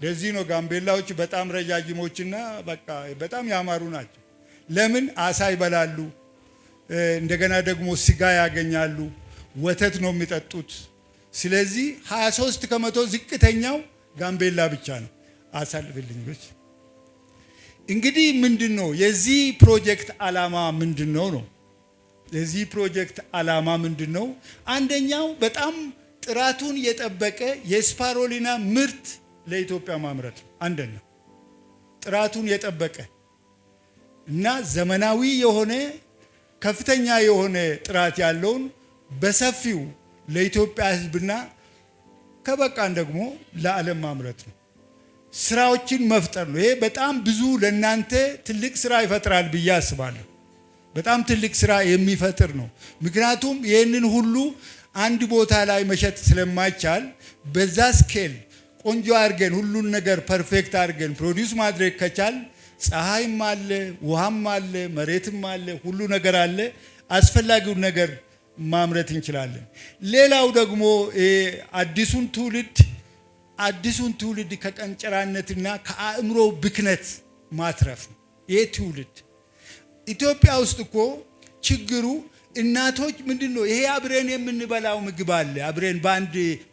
ለዚህ ነው ጋምቤላዎች በጣም ረጃጅሞችና በቃ በጣም ያማሩ ናቸው። ለምን? አሳ ይበላሉ፣ እንደገና ደግሞ ስጋ ያገኛሉ። ወተት ነው የሚጠጡት። ስለዚህ 23% ዝቅተኛው ጋምቤላ ብቻ ነው። አሳልፍልኝ ብቻ። እንግዲህ ምንድነው የዚህ ፕሮጀክት ዓላማ ምንድነው ነው? የዚህ ፕሮጀክት ዓላማ ምንድነው? አንደኛው በጣም ጥራቱን የጠበቀ የስፓሮሊና ምርት ለኢትዮጵያ ማምረት ነው። አንደኛው ጥራቱን የጠበቀ እና ዘመናዊ የሆነ ከፍተኛ የሆነ ጥራት ያለውን በሰፊው ለኢትዮጵያ ሕዝብና ከበቃን ደግሞ ለዓለም ማምረት ነው። ስራዎችን መፍጠር ነው። ይሄ በጣም ብዙ ለናንተ ትልቅ ስራ ይፈጥራል ብዬ አስባለሁ። በጣም ትልቅ ስራ የሚፈጥር ነው። ምክንያቱም ይህንን ሁሉ አንድ ቦታ ላይ መሸጥ ስለማይቻል በዛ ስኬል ቆንጆ አድርገን ሁሉን ነገር ፐርፌክት አድርገን ፕሮዲውስ ማድረግ ከቻል ፀሐይም አለ፣ ውሃም አለ፣ መሬትም አለ፣ ሁሉ ነገር አለ። አስፈላጊውን ነገር ማምረት እንችላለን። ሌላው ደግሞ አዲሱን ትውልድ ከቀንጨራነትና ከአእምሮ ብክነት ማትረፍ ነው። ይሄ ትውልድ ኢትዮጵያ ውስጥ እኮ ችግሩ እናቶች ምንድነው? ይሄ አብረን የምንበላው ምግብ አለ፣ አብረን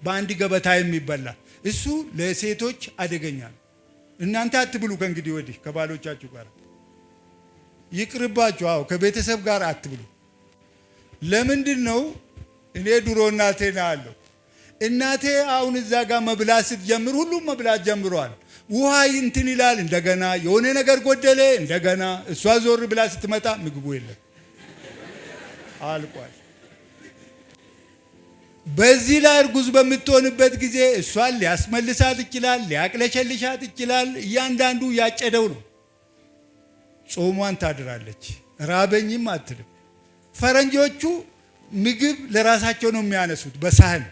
በአንድ ገበታ የሚበላ እሱ ለሴቶች አደገኛ ነው። እናንተ አትብሉ ከእንግዲህ ወዲህ ከባሎቻችሁ ጋር ይቅርባችሁ። አዎ ከቤተሰብ ጋር አትብሉ። ለምንድነው? እኔ ድሮ እናቴና አለው እናቴ አሁን እዛ ጋር መብላት ስትጀምር ሁሉም መብላት ጀምሯል። ውሃ እንትን ይላል፣ እንደገና የሆነ ነገር ጎደለ፣ እንደገና እሷ ዞር ብላ ስትመጣ ምግቡ የለም አልቋል። በዚህ ላይ እርጉዝ በምትሆንበት ጊዜ እሷን ሊያስመልሳት ይችላል፣ ሊያቅለሸልሻት ይችላል። እያንዳንዱ ያጨደው ነው። ጾሟን ታድራለች፣ ራበኝም አትልም። ፈረንጆቹ ምግብ ለራሳቸው ነው የሚያነሱት በሳህን፣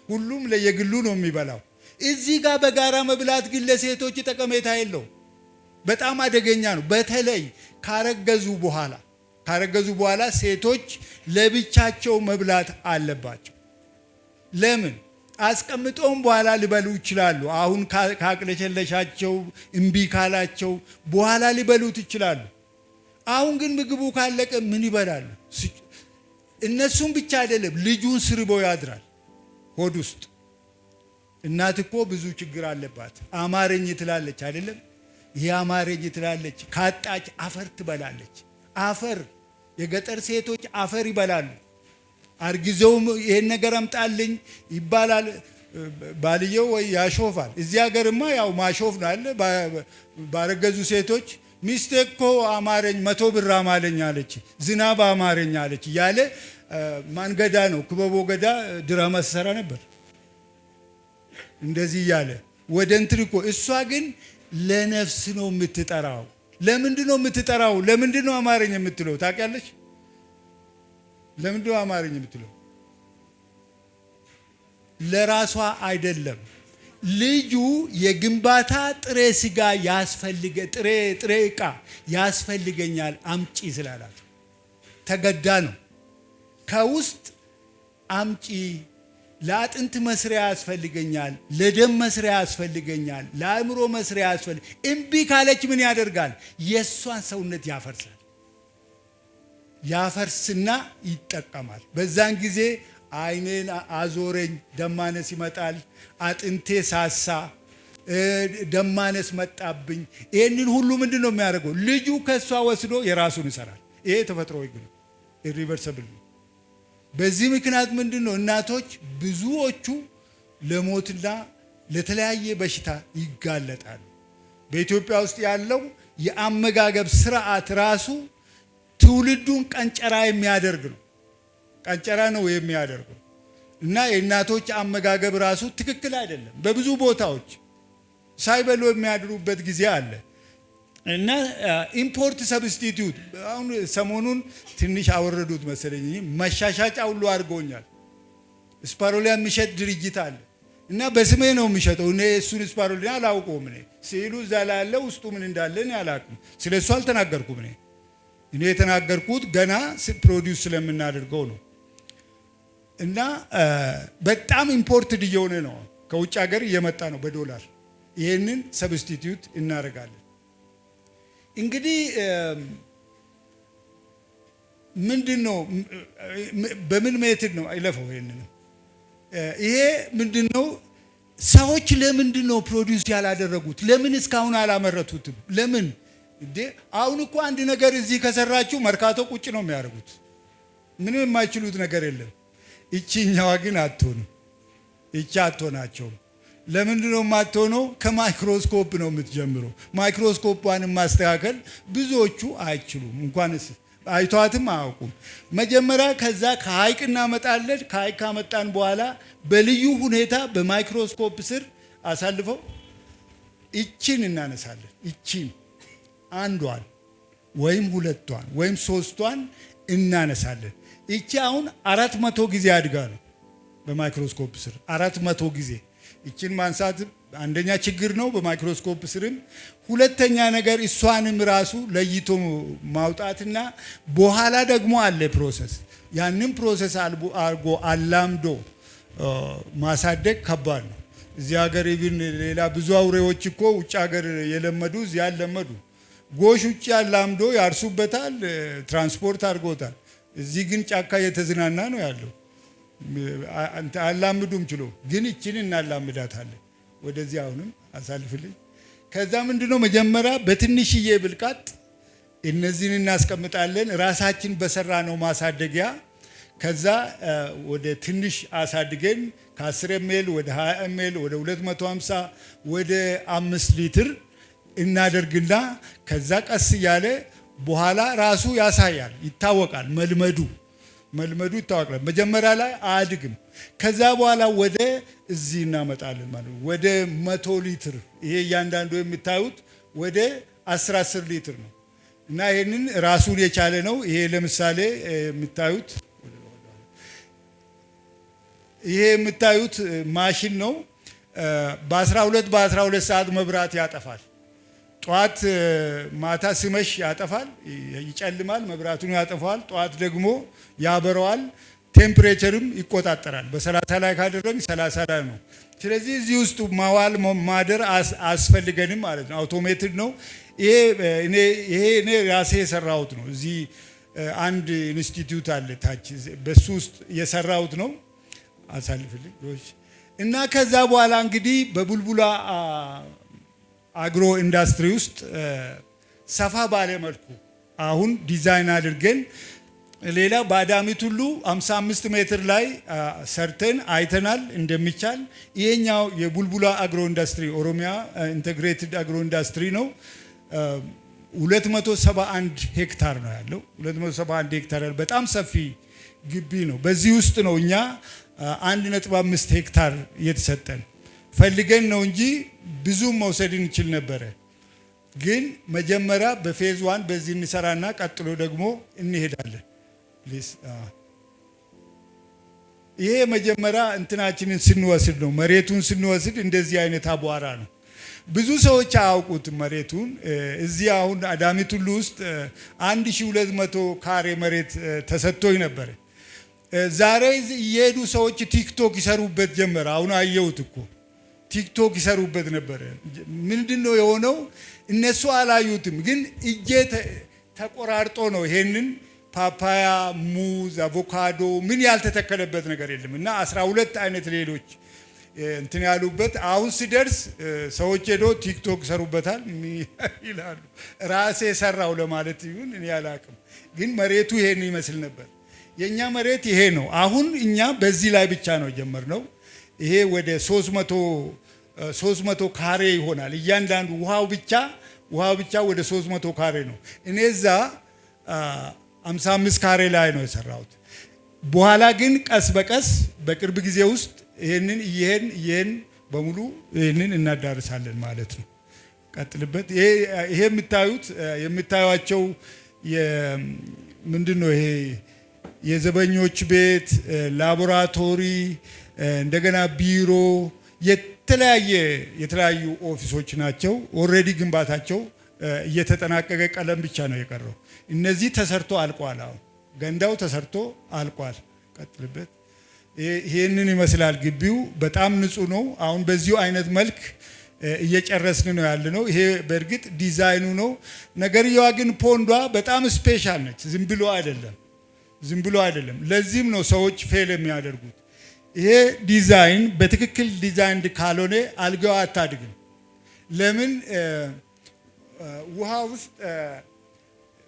ሁሉም ለየግሉ ነው የሚበላው። እዚህ ጋር በጋራ መብላት ግን ለሴቶች ጠቀሜታ የለው፣ በጣም አደገኛ ነው። በተለይ ካረገዙ በኋላ ሴቶች ለብቻቸው መብላት አለባቸው። ለምን? አስቀምጠውም በኋላ ሊበሉ ይችላሉ። አሁን ካቅለሸለሻቸው እምቢ ካላቸው በኋላ ሊበሉት ይችላሉ። አሁን ግን ምግቡ ካለቀ ምን ይበላሉ? እነሱም ብቻ አይደለም፣ ልጁን ስርቦ ያድራል ሆድ ውስጥ። እናት እኮ ብዙ ችግር አለባት። አማረኝ ትላለች አይደለም? ይሄ አማረኝ ትላለች። ካጣች አፈር ትበላለች። አፈር፣ የገጠር ሴቶች አፈር ይበላሉ። አርግዘውም ይሄን ነገር አምጣልኝ ይባላል። ባልየው ወይ ያሾፋል። እዚህ ሀገርማ ያው ማሾፍ ነው አለ። ባረገዙ ሴቶች ሚስቴ እኮ አማረኝ 100 ብር አማረኝ አለች፣ ዝናብ አማረኝ አለች እያለ ማንገዳ ነው ክበቦ ገዳ ድራማ ሰራ ነበር። እንደዚህ እያለ ወደ እንትን እኮ እሷ ግን ለነፍስ ነው የምትጠራው። ለምንድን ነው የምትጠራው? ለምንድን ነው አማረኝ የምትለው ታውቂያለሽ? ለምንድን ነው አማረኝ የምትለው? ለራሷ አይደለም። ልጁ የግንባታ ጥሬ ስጋ ጥሬ ዕቃ ያስፈልገኛል አምጪ ስላላት ተገዳ ነው። ከውስጥ አምጪ፣ ለአጥንት መስሪያ ያስፈልገኛል፣ ለደም መስሪያ ያስፈልገኛል፣ ለአእምሮ መስሪያ እምቢ ካለች ምን ያደርጋል? የእሷን ሰውነት ያፈርስና ይጠቀማል። በዛን ጊዜ አይኔን አዞረኝ፣ ደማነስ ይመጣል፣ አጥንቴ ሳሳ፣ ደማነስ መጣብኝ። ይህንን ሁሉ ምንድን ነው የሚያደርገው? ልጁ ከእሷ ወስዶ የራሱን ይሰራል። ይሄ ተፈጥሮ ህግ ነው፣ ኢሪቨርሰብል ነው። በዚህ ምክንያት ምንድን ነው እናቶች ብዙዎቹ ለሞትና ለተለያየ በሽታ ይጋለጣሉ። በኢትዮጵያ ውስጥ ያለው የአመጋገብ ስርዓት ራሱ ትውልዱን ቀንጨራ የሚያደርግ ነው። ቀንጨራ ነው የሚያደርገው እና የእናቶች አመጋገብ ራሱ ትክክል አይደለም። በብዙ ቦታዎች ሳይበሉ የሚያድሩበት ጊዜ አለ እና ኢምፖርት ሰብስቲቲዩት አሁን ሰሞኑን ትንሽ አወረዱት መሰለኝ፣ መሻሻጫ ሁሉ አድርጎኛል። ስፓሮሊያ የሚሸጥ ድርጅት አለ እና በስሜ ነው የሚሸጠው። እኔ እሱን ስፓሮሊያ አላውቀውም። እኔ ሲሉ እዛ ላይ ያለ ውስጡ ምን እንዳለ እኔ አላውቅም። ስለሱ አልተናገርኩም። እኔ የተናገርኩት ገና ፕሮዲውስ ስለምናደርገው ነው። እና በጣም ኢምፖርትድ እየሆነ ነው፣ ከውጭ ሀገር እየመጣ ነው በዶላር። ይሄንን ሰብስቲቲዩት እናደርጋለን። እንግዲህ ምንድነው? በምን ሜትድ ነው አይለፈው? ይሄ ምንድነው? ሰዎች ለምንድነው ፕሮዲዩስ ያላደረጉት? ለምን እስካሁን አላመረቱትም? ለምን እንዴ? አሁን እኮ አንድ ነገር እዚህ ከሰራችሁ መርካቶ ቁጭ ነው የሚያደርጉት። ምንም የማይችሉት ነገር የለም። እቺኛዋ ግን አትሆንም። እቺ አትሆናቸውም። ለምንድነው የማትሆነው? ከማይክሮስኮፕ ነው የምትጀምረው። ማይክሮስኮፕዋን ማስተካከል ብዙዎቹ አይችሉም። እንኳንስ አይቷትም አያውቁም። መጀመሪያ ከዛ ከሐይቅ እናመጣለን። ከሐይቅ ካመጣን በኋላ በልዩ ሁኔታ በማይክሮስኮፕ ስር አሳልፈው እቺን እናነሳለን። እቺን አንዷን ወይም ሁለቷን ወይም ሶስቷን እናነሳለን። እቺ አሁን 400 ጊዜ አድጋ ነው በማይክሮስኮፕ ስር 400 ጊዜ። እቺን ማንሳት አንደኛ ችግር ነው በማይክሮስኮፕ ስርም። ሁለተኛ ነገር እሷንም ራሱ ለይቶ ማውጣትና በኋላ ደግሞ አለ ፕሮሰስ። ያንን ፕሮሰስ አርጎ አላምዶ ማሳደግ ከባድ ነው። እዚህ ሀገር ኢቭን ሌላ ብዙ አውሬዎች እኮ ውጭ ሀገር የለመዱ እዚህ ያለመዱ ጎሽ ውጭ ያላምዶ ያርሱበታል፣ ትራንስፖርት አድርጎታል። እዚህ ግን ጫካ የተዝናና ነው ያለው። አላምዱም ችሎ ግን እቺን እናላምዳታለን። ወደዚህ አሁንም አሳልፍልኝ። ከዛ ምንድነው መጀመሪያ በትንሽዬ ብልቃጥ እነዚህን እናስቀምጣለን። ራሳችን በሰራ ነው ማሳደጊያ። ከዛ ወደ ትንሽ አሳድገን ከ10 ኤምኤል ወደ 20 ኤምኤል ወደ 250 ወደ 5 ሊትር እናደርግና ከዛ ቀስ እያለ በኋላ ራሱ ያሳያል፣ ይታወቃል። መልመዱ ይታወቃል። መጀመሪያ ላይ አያድግም። ከዛ በኋላ ወደ እዚህ እናመጣለን ማለት ነው። ወደ 100 ሊትር ይሄ እያንዳንዱ የምታዩት ወደ 10 ሊትር ነው እና ይሄንን ራሱን የቻለ ነው። ይሄ ለምሳሌ የምታዩት ማሽን ነው። በ12 ሰዓት መብራት ያጠፋል። ጧት ማታ ሲመሽ ያጠፋል፣ ይጨልማል፣ መብራቱን ያጠፋል። ጧት ደግሞ ያበረዋል። ቴምፕሬቸርም ይቆጣጠራል። በ30 ላይ ካደረግን 30 ላይ ነው። ስለዚህ እዚህ ውስጥ ማዋል ማደር አስፈልገንም ማለት ነው። አውቶሜትድ ነው። ይሄ እኔ ራሴ የሰራሁት ነው። እዚህ አንድ ኢንስቲትዩት አለ ታች፣ በሱ ውስጥ የሰራሁት ነው። አሳልፍልኝ እና ከዛ በኋላ እንግዲህ በቡልቡላ አግሮ ኢንዱስትሪ ውስጥ ሰፋ ባለ መልኩ አሁን ዲዛይን አድርገን ሌላ በአዳሚት ሁሉ 55 ሜትር ላይ ሰርተን አይተናል እንደሚቻል። ይሄኛው የቡልቡላ አግሮ ኢንዱስትሪ ኦሮሚያ ኢንተግሬትድ አግሮ ኢንዱስትሪ ነው። 271 ሄክታር ነው ያለው። 271 ሄክታር በጣም ሰፊ ግቢ ነው። በዚህ ውስጥ ነው እኛ 1.5 ሄክታር የተሰጠን። ፈልገን ነው እንጂ ብዙ መውሰድ እንችል ነበረ። ግን መጀመሪያ በፌዝ 1 በዚህ እንሰራና ቀጥሎ ደግሞ እንሄዳለን። ፕሊዝ ይሄ መጀመሪያ እንትናችንን ስንወስድ ነው። መሬቱን ስንወስድ እንደዚህ አይነት አቧራ ነው። ብዙ ሰዎች አያውቁትም መሬቱን። እዚህ አሁን አዳሚት ሁሉ ውስጥ 1200 ካሬ መሬት ተሰጥቶኝ ነበር። ዛሬ እየሄዱ ሰዎች ቲክቶክ ይሰሩበት ጀመረ። አሁን አየሁት እኮ ቲክቶክ ይሰሩበት ነበር። ምንድነው የሆነው? እነሱ አላዩትም፣ ግን እጄ ተቆራርጦ ነው። ይሄንን ፓፓያ፣ ሙዝ፣ አቮካዶ ምን ያልተተከለበት ነገር የለም እና 12 አይነት ሌሎች እንትን ያሉበት። አሁን ሲደርስ ሰዎች ሄዶ ቲክቶክ ይሰሩበታል ይላሉ። ራሴ ሰራው ለማለት ይሁን እኔ አላቅም፣ ግን መሬቱ ይሄን ይመስል ነበር። የኛ መሬት ይሄ ነው። አሁን እኛ በዚህ ላይ ብቻ ነው ጀመርነው። ይሄ ወደ 300 ካሬ ይሆናል እያንዳንዱ። ውሃው ብቻ ወደ 300 ካሬ ነው። እኔ እዛ 55 ካሬ ላይ ነው የሰራሁት። በኋላ ግን ቀስ በቀስ በቅርብ ጊዜ ውስጥ ይሄን በሙሉ ይሄንን እናዳርሳለን ማለት ነው። ቀጥልበት። ይሄ የምታዩቸው ምንድነው? ይሄ የዘበኞች ቤት፣ ላቦራቶሪ፣ እንደገና ቢሮ፣ የተለያዩ ኦፊሶች ናቸው። ኦልሬዲ ግንባታቸው እየተጠናቀቀ ቀለም ብቻ ነው የቀረው። እነዚህ ተሰርቶ አልቋል። አሁን ገንዳው ተሰርቶ አልቋል። ቀጥልበት። ይሄንን ይመስላል ግቢው። በጣም ንጹህ ነው። አሁን በዚሁ አይነት መልክ እየጨረስን ነው ያለነው። ይሄ በእርግጥ ዲዛይኑ ነው። ነገርየዋ ግን ፖንዷ በጣም ስፔሻል ነች። ዝም ብሎ አይደለም። ዝም ብሎ አይደለም። ለዚህም ነው ሰዎች ፌል የሚያደርጉት። ይሄ ዲዛይን በትክክል ዲዛይን ካልሆነ አልጋው አታድግም። ለምን ውሃ ውስጥ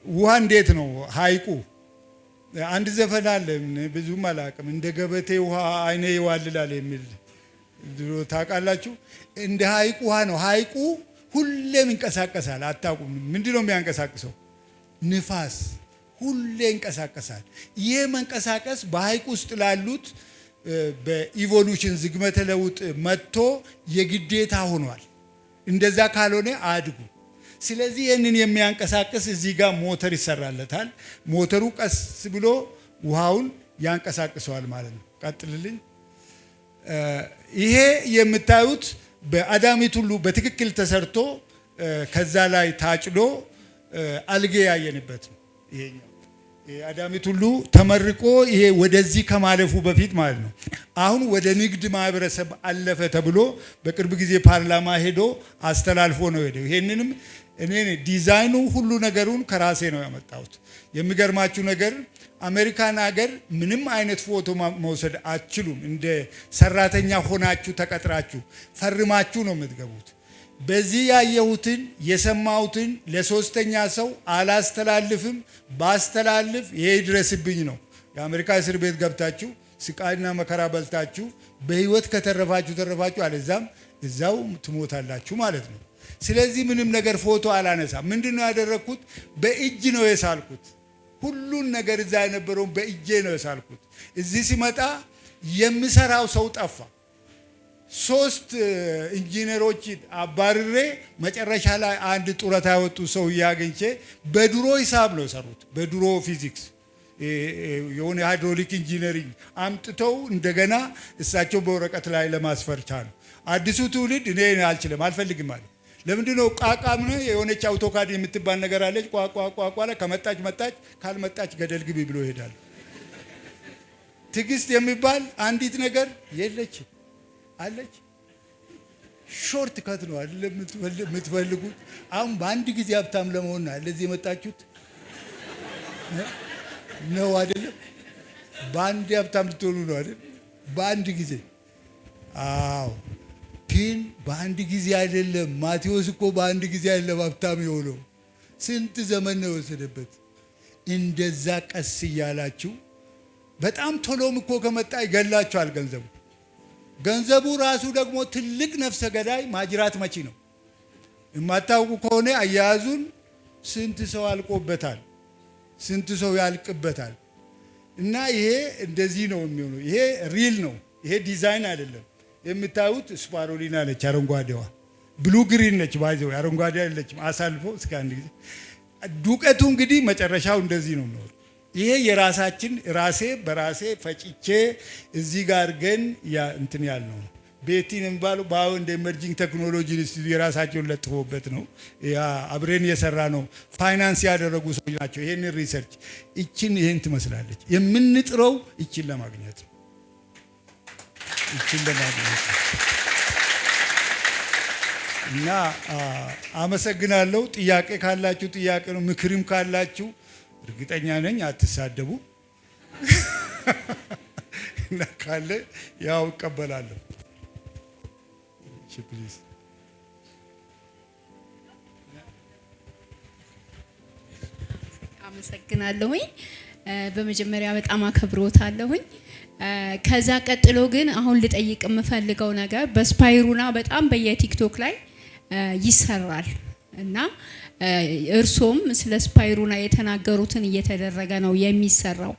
ውሃ እንዴት ነው ሐይቁ አንድ ዘፈን አለ ብዙም አላውቅም እንደ ገበቴ ውሃ አይኔ ይዋልላል የሚል ድሮ ታውቃላችሁ። እንደ ሐይቁ ውሃ ነው። ሐይቁ ሁሌም ይንቀሳቀሳል። አታውቁም? ምንድነው የሚያንቀሳቅሰው? ንፋስ ሁሌ ይንቀሳቀሳል። ይሄ መንቀሳቀስ በሐይቁ ውስጥ ላሉት በኢቮሉሽን ዝግመተ ለውጥ መጥቶ የግዴታ ሆኗል። እንደዛ ካልሆነ አድጉ። ስለዚህ ይህንን የሚያንቀሳቅስ እዚህ ጋር ሞተር ይሰራለታል። ሞተሩ ቀስ ብሎ ውሃውን ያንቀሳቅሰዋል ማለት ነው። ቀጥልልኝ። ይሄ የምታዩት በአዳሚት ሁሉ በትክክል ተሰርቶ ከዛ ላይ ታጭዶ አልጌ ያየንበት ነው። ይሄኛው አዳሚት ሁሉ ተመርቆ ይሄ ወደዚህ ከማለፉ በፊት ማለት ነው። አሁን ወደ ንግድ ማህበረሰብ አለፈ ተብሎ በቅርብ ጊዜ ፓርላማ ሄዶ አስተላልፎ ነው ሄደው። ይሄንንም እኔ ዲዛይኑ ሁሉ ነገሩን ከራሴ ነው ያመጣሁት። የሚገርማችሁ ነገር አሜሪካን ሀገር ምንም አይነት ፎቶ መውሰድ አትችሉም። እንደ ሰራተኛ ሆናችሁ ተቀጥራችሁ ፈርማችሁ ነው የምትገቡት። በዚህ ያየሁትን የሰማሁትን ለሶስተኛ ሰው አላስተላልፍም። ባስተላልፍ ይሄ ይድረስብኝ ነው። የአሜሪካ እስር ቤት ገብታችሁ ስቃይና መከራ በልታችሁ በህይወት ከተረፋችሁ ተረፋችሁ፣ አለዛም እዛው ትሞታላችሁ ማለት ነው። ስለዚህ ምንም ነገር ፎቶ አላነሳም። ምንድነው ያደረኩት? በእጅ ነው የሳልኩት። ሁሉን ነገር እዛ የነበረውን በእጄ ነው የሳልኩት። እዚህ ሲመጣ የምሰራው ሰው ጠፋ። 3 ኢንጂነሮች አባርሬ መጨረሻ ላይ አንድ ጡረታ ያወጡ ሰው ያገኝቼ በድሮ ሂሳብ ነው የሰሩት። በድሮ ፊዚክስ የሆነ ሃይድሮሊክ ኢንጂነሪንግ አምጥተው እንደገና እሳቸው በወረቀት ላይ ለማስፈር ቻሉ። አዲሱ ትውልድ እኔ አልችልም አልፈልግም ማለት ለምንድነው? ቃቃም ነው የሆነች አውቶካድ የምትባል ነገር አለች። ቋቋቋቋ ላይ ከመጣች መጣች፣ ካልመጣች ገደል ግቢ ብሎ ይሄዳል። ትዕግስት የሚባል አንዲት ነገር የለችም። አለች ሾርት ከት ነው አይደለም የምትፈልጉት። አሁን በአንድ ጊዜ ሀብታም ለመሆን ለዚህ የመጣችሁት ነው አይደለም? በአንድ ሀብታም ልትሆኑ ነው አይደል? በአንድ ጊዜ። አዎ፣ ግን በአንድ ጊዜ አይደለም። ማቴዎስ እኮ በአንድ ጊዜ አይደለም ሀብታም የሆነው፣ ስንት ዘመን ነው የወሰደበት። እንደዛ ቀስ እያላችሁ በጣም ቶሎም እኮ ከመጣ ይገላችኋል ገንዘቡ። ገንዘቡ ራሱ ደግሞ ትልቅ ነፍሰ ገዳይ ማጅራት መቺ ነው። የማታውቁ ከሆነ አያያዙን ስንት ሰው አልቆበታል፣ ስንት ሰው ያልቅበታል። እና ይሄ እንደዚህ ነው የሚሆነው። ይሄ ሪል ነው። ይሄ ዲዛይን አይደለም። የምታዩት ስፓሮሊና ነች፣ አረንጓዴዋ። ብሉ ግሪን ነች፣ ባይዘው አረንጓዴ አይደለችም። አሳልፎ እስከ አንድ ጊዜ ዱቀቱ እንግዲህ መጨረሻው እንደዚህ ነው የሚሆነው። ይሄ የራሳችን ራሴ በራሴ ፈጭቼ እዚህ ጋር ግን ያ እንትን ያልነው ቤቲን የሚባለው ባው እንደ ኢመርጂንግ ቴክኖሎጂ ኢንስቲትዩት የራሳቸውን ለጥፎበት ነው። ያ አብሬን የሰራ ነው። ፋይናንስ ያደረጉ ሰዎች ናቸው ይሄን ሪሰርች። ይሄን ትመስላለች። የምንጥረው ይችን ለማግኘት ነው። ይችን ለማግኘት እና አመሰግናለሁ። ጥያቄ ካላችሁ ጥያቄ ነው። ምክርም ካላችሁ እርግጠኛ ነኝ አትሳደቡ። እና ካለ ያው እቀበላለሁ። እሺ ፕሊዝ። አመሰግናለሁኝ። በመጀመሪያ በጣም አከብሮታለሁኝ። ከዛ ቀጥሎ ግን አሁን ልጠይቅ የምፈልገው ነገር በስፓይሩና በጣም በየቲክቶክ ላይ ይሰራል እና እርሶም ስለ ስፓይሩና የተናገሩትን እየተደረገ ነው የሚሰራው።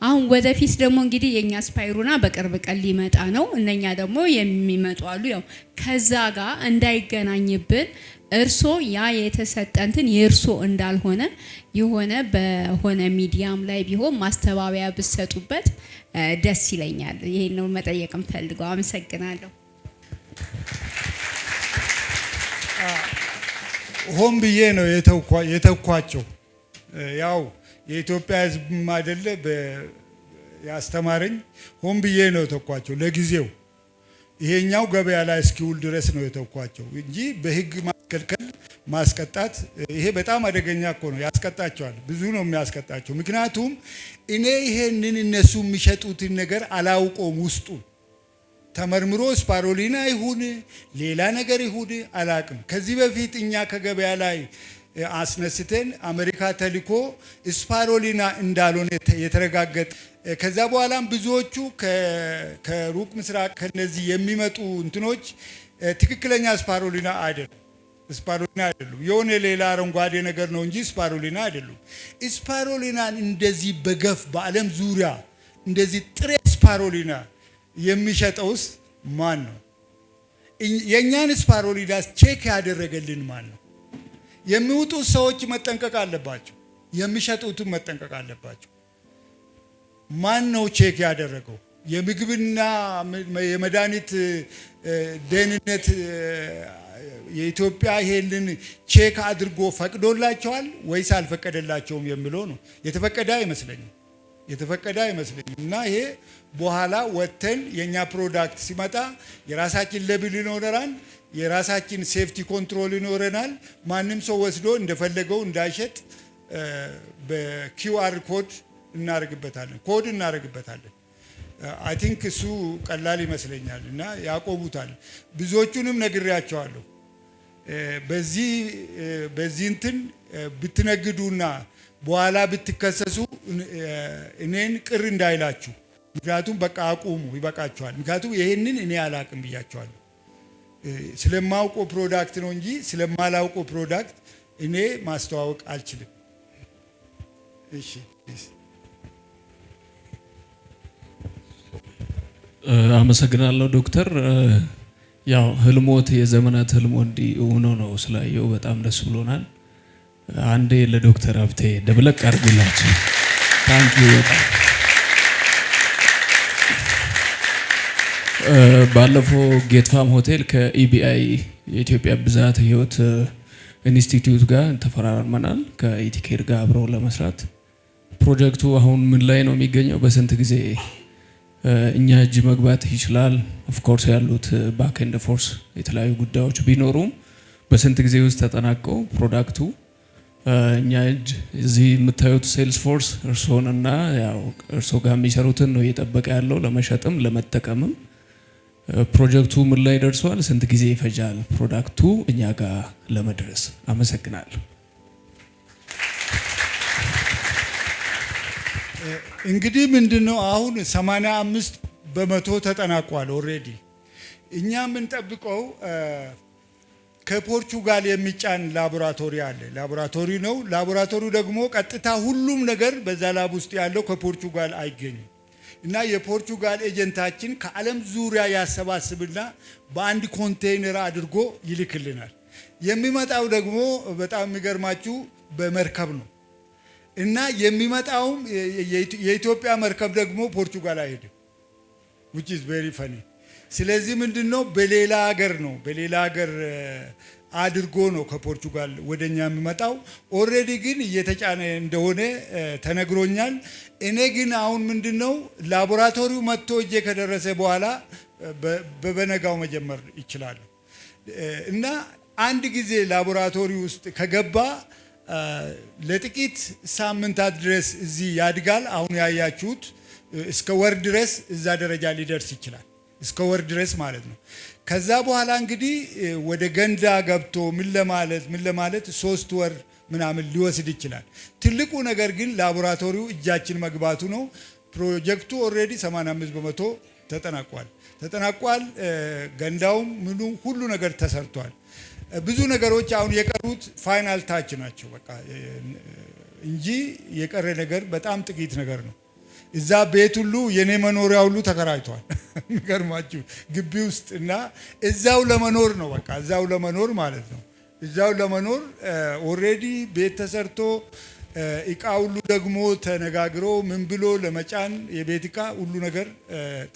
አሁን ወደፊት ደግሞ እንግዲህ የኛ ስፓይሩና በቅርብ ቀን ሊመጣ ነው። እነኛ ደግሞ የሚመጡ አሉ። ያው ከዛ ጋር እንዳይገናኝብን እርሶ ያ የተሰጠንትን የእርሶ እንዳልሆነ የሆነ በሆነ ሚዲያም ላይ ቢሆን ማስተባበያ ብሰጡበት ደስ ይለኛል። ይሄን ነው መጠየቅም ፈልገው። አመሰግናለሁ። ሆን ብዬ ነው የተኳቸው። ያው የኢትዮጵያ ሕዝብ አይደለ ያስተማረኝ። ሆን ብዬ ነው የተኳቸው ለጊዜው። ይሄኛው ገበያ ላይ እስኪውል ድረስ ነው የተኳቸው እንጂ በሕግ ማስከልከል ማስቀጣት ይሄ በጣም አደገኛ እኮ ነው። ያስቀጣቸዋል፣ ብዙ ነው የሚያስቀጣቸው። ምክንያቱም እኔ ይሄንን እነሱ የሚሸጡትን ነገር አላውቀውም። ውስጡ ተመርምሮ ስፓሮሊና ይሁን ሌላ ነገር ይሁን አላቅም። ከዚህ በፊት እኛ ከገበያ ላይ አስነስተን አሜሪካ ተልኮ ስፓሮሊና እንዳልሆነ የተረጋገጠ ከዛ በኋላም ብዙዎቹ ከሩቅ ምስራቅ ከነዚህ የሚመጡ እንትኖች ትክክለኛ ስፓሮሊና አይደሉም። ስፓሮሊና አይደሉም። የሆነ ሌላ አረንጓዴ ነገር ነው እንጂ ስፓሮሊና አይደሉም። ስፓሮሊናን እንደዚህ በገፍ በዓለም ዙሪያ እንደዚህ ጥሬ ስፓሮሊና የሚሸጠውስ ማን ነው? የእኛን ስፓሮሊና ቼክ ያደረገልን ማን ነው? የሚውጡት ሰዎች መጠንቀቅ አለባቸው። የሚሸጡትን መጠንቀቅ አለባቸው። ማን ነው ቼክ ያደረገው? የምግብና የመድኃኒት ደህንነት የኢትዮጵያ ይሄንን ቼክ አድርጎ ፈቅዶላቸዋል ወይስ አልፈቀደላቸውም የሚለው ነው። የተፈቀደ አይመስለኝም። እና ይሄ በኋላ ወተን የኛ ፕሮዳክት ሲመጣ የራሳችን ሌብል ይኖረናል፣ የራሳችን ሴፍቲ ኮንትሮል ይኖረናል። ማንም ሰው ወስዶ እንደፈለገው እንዳይሸጥ በኪውአር ኮድ እናደርግበታለን። አይ ቲንክ እሱ ቀላል ይመስለኛል እና ያቆሙታል። ብዙዎቹንም ነግሬያቸዋለሁ። በዚህ እንትን ብትነግዱና በኋላ ብትከሰሱ እኔን ቅር እንዳይላችሁ። ምክንያቱም በቃ አቁሙ፣ ይበቃችኋል። ምክንያቱም ይሄንን እኔ አላቅም ብያቸዋለሁ። ስለማውቀው ፕሮዳክት ነው እንጂ ስለማላውቀው ፕሮዳክት እኔ ማስተዋወቅ አልችልም። እሺ አመሰግናለሁ ዶክተር። ያው ህልሞት የዘመናት ህልሞ እንዲህ ሆኖ ነው ስላየው በጣም ደስ ብሎናል። አንዴ ለዶክተር ሀብቴ ደብለቅ አድርጉላችሁ። ታንኪዩ በጣም ባለፈው ጌት ፋም ሆቴል ከኢቢአይ የኢትዮጵያ ብዝሃተ ህይወት ኢንስቲትዩት ጋር ተፈራርመናል። ከኢቲኬር ጋር አብረው ለመስራት ፕሮጀክቱ አሁን ምን ላይ ነው የሚገኘው? በስንት ጊዜ እኛ እጅ መግባት ይችላል? ኦፍ ኮርስ ያሉት ባክ ኤንድ ፎርስ የተለያዩ ጉዳዮች ቢኖሩም በስንት ጊዜ ውስጥ ተጠናቀው ፕሮዳክቱ እኛ እጅ እዚህ የምታዩት ሴልስ ፎርስ እርሶንና ያው እርሶ ጋር የሚሰሩትን ነው እየጠበቀ ያለው ለመሸጥም ለመጠቀምም። ፕሮጀክቱ ምን ላይ ደርሷል? ስንት ጊዜ ይፈጃል ፕሮዳክቱ እኛ ጋር ለመድረስ? አመሰግናለሁ። እንግዲህ ምንድነው አሁን 85% ተጠናቋል ኦሬዲ። እኛ የምንጠብቀው ከፖርቹጋል የሚጫን ላቦራቶሪ አለ። ላቦራቶሪ ነው። ላቦራቶሪው ደግሞ ቀጥታ ሁሉም ነገር በዛ ላብ ውስጥ ያለው ከፖርቹጋል አይገኝም እና የፖርቹጋል ኤጀንታችን ከዓለም ዙሪያ ያሰባስብና በአንድ ኮንቴይነር አድርጎ ይልክልናል። የሚመጣው ደግሞ በጣም የሚገርማችሁ በመርከብ ነው እና የሚመጣውም የኢትዮጵያ መርከብ ደግሞ ፖርቹጋል አይሄድም which is very funny። ስለዚህ ምንድነው በሌላ ሀገር አድርጎ ነው ከፖርቹጋል ወደኛ የሚመጣው። ኦሬዲ ግን እየተጫነ እንደሆነ ተነግሮኛል። እኔ ግን አሁን ምንድነው ላቦራቶሪው መጥቶ እጄ ከደረሰ በኋላ በበነጋው መጀመር ይችላል እና አንድ ጊዜ ላቦራቶሪ ውስጥ ከገባ ለጥቂት ሳምንታት ድረስ እዚህ ያድጋል። አሁን ያያችሁት እስከ ወር ድረስ እዛ ደረጃ ሊደርስ ይችላል። እስከ ወር ድረስ ማለት ነው። ከዛ በኋላ እንግዲህ ወደ ገንዳ ገብቶ ምን ለማለት 3 ወር ምናምን ሊወስድ ይችላል። ትልቁ ነገር ግን ላቦራቶሪው እጃችን መግባቱ ነው። ፕሮጀክቱ ኦሬዲ 85% ተጠናቋል። ገንዳውም ምኑ ሁሉ ነገር ተሰርቷል። ብዙ ነገሮች አሁን የቀሩት ፋይናል ታች ናቸው በቃ እንጂ የቀረ ነገር በጣም ጥቂት ነገር ነው። እዛ ቤት ሁሉ የኔ መኖሪያ ሁሉ ተከራይቷል። የሚገርማችሁ ግቢ ውስጥ እና እዛው ለመኖር ነው በቃ እዛው ለመኖር ማለት ነው። እዛው ለመኖር ኦሬዲ ቤት ተሰርቶ እቃ ሁሉ ደግሞ ተነጋግሮ ምን ብሎ ለመጫን የቤት እቃ ሁሉ ነገር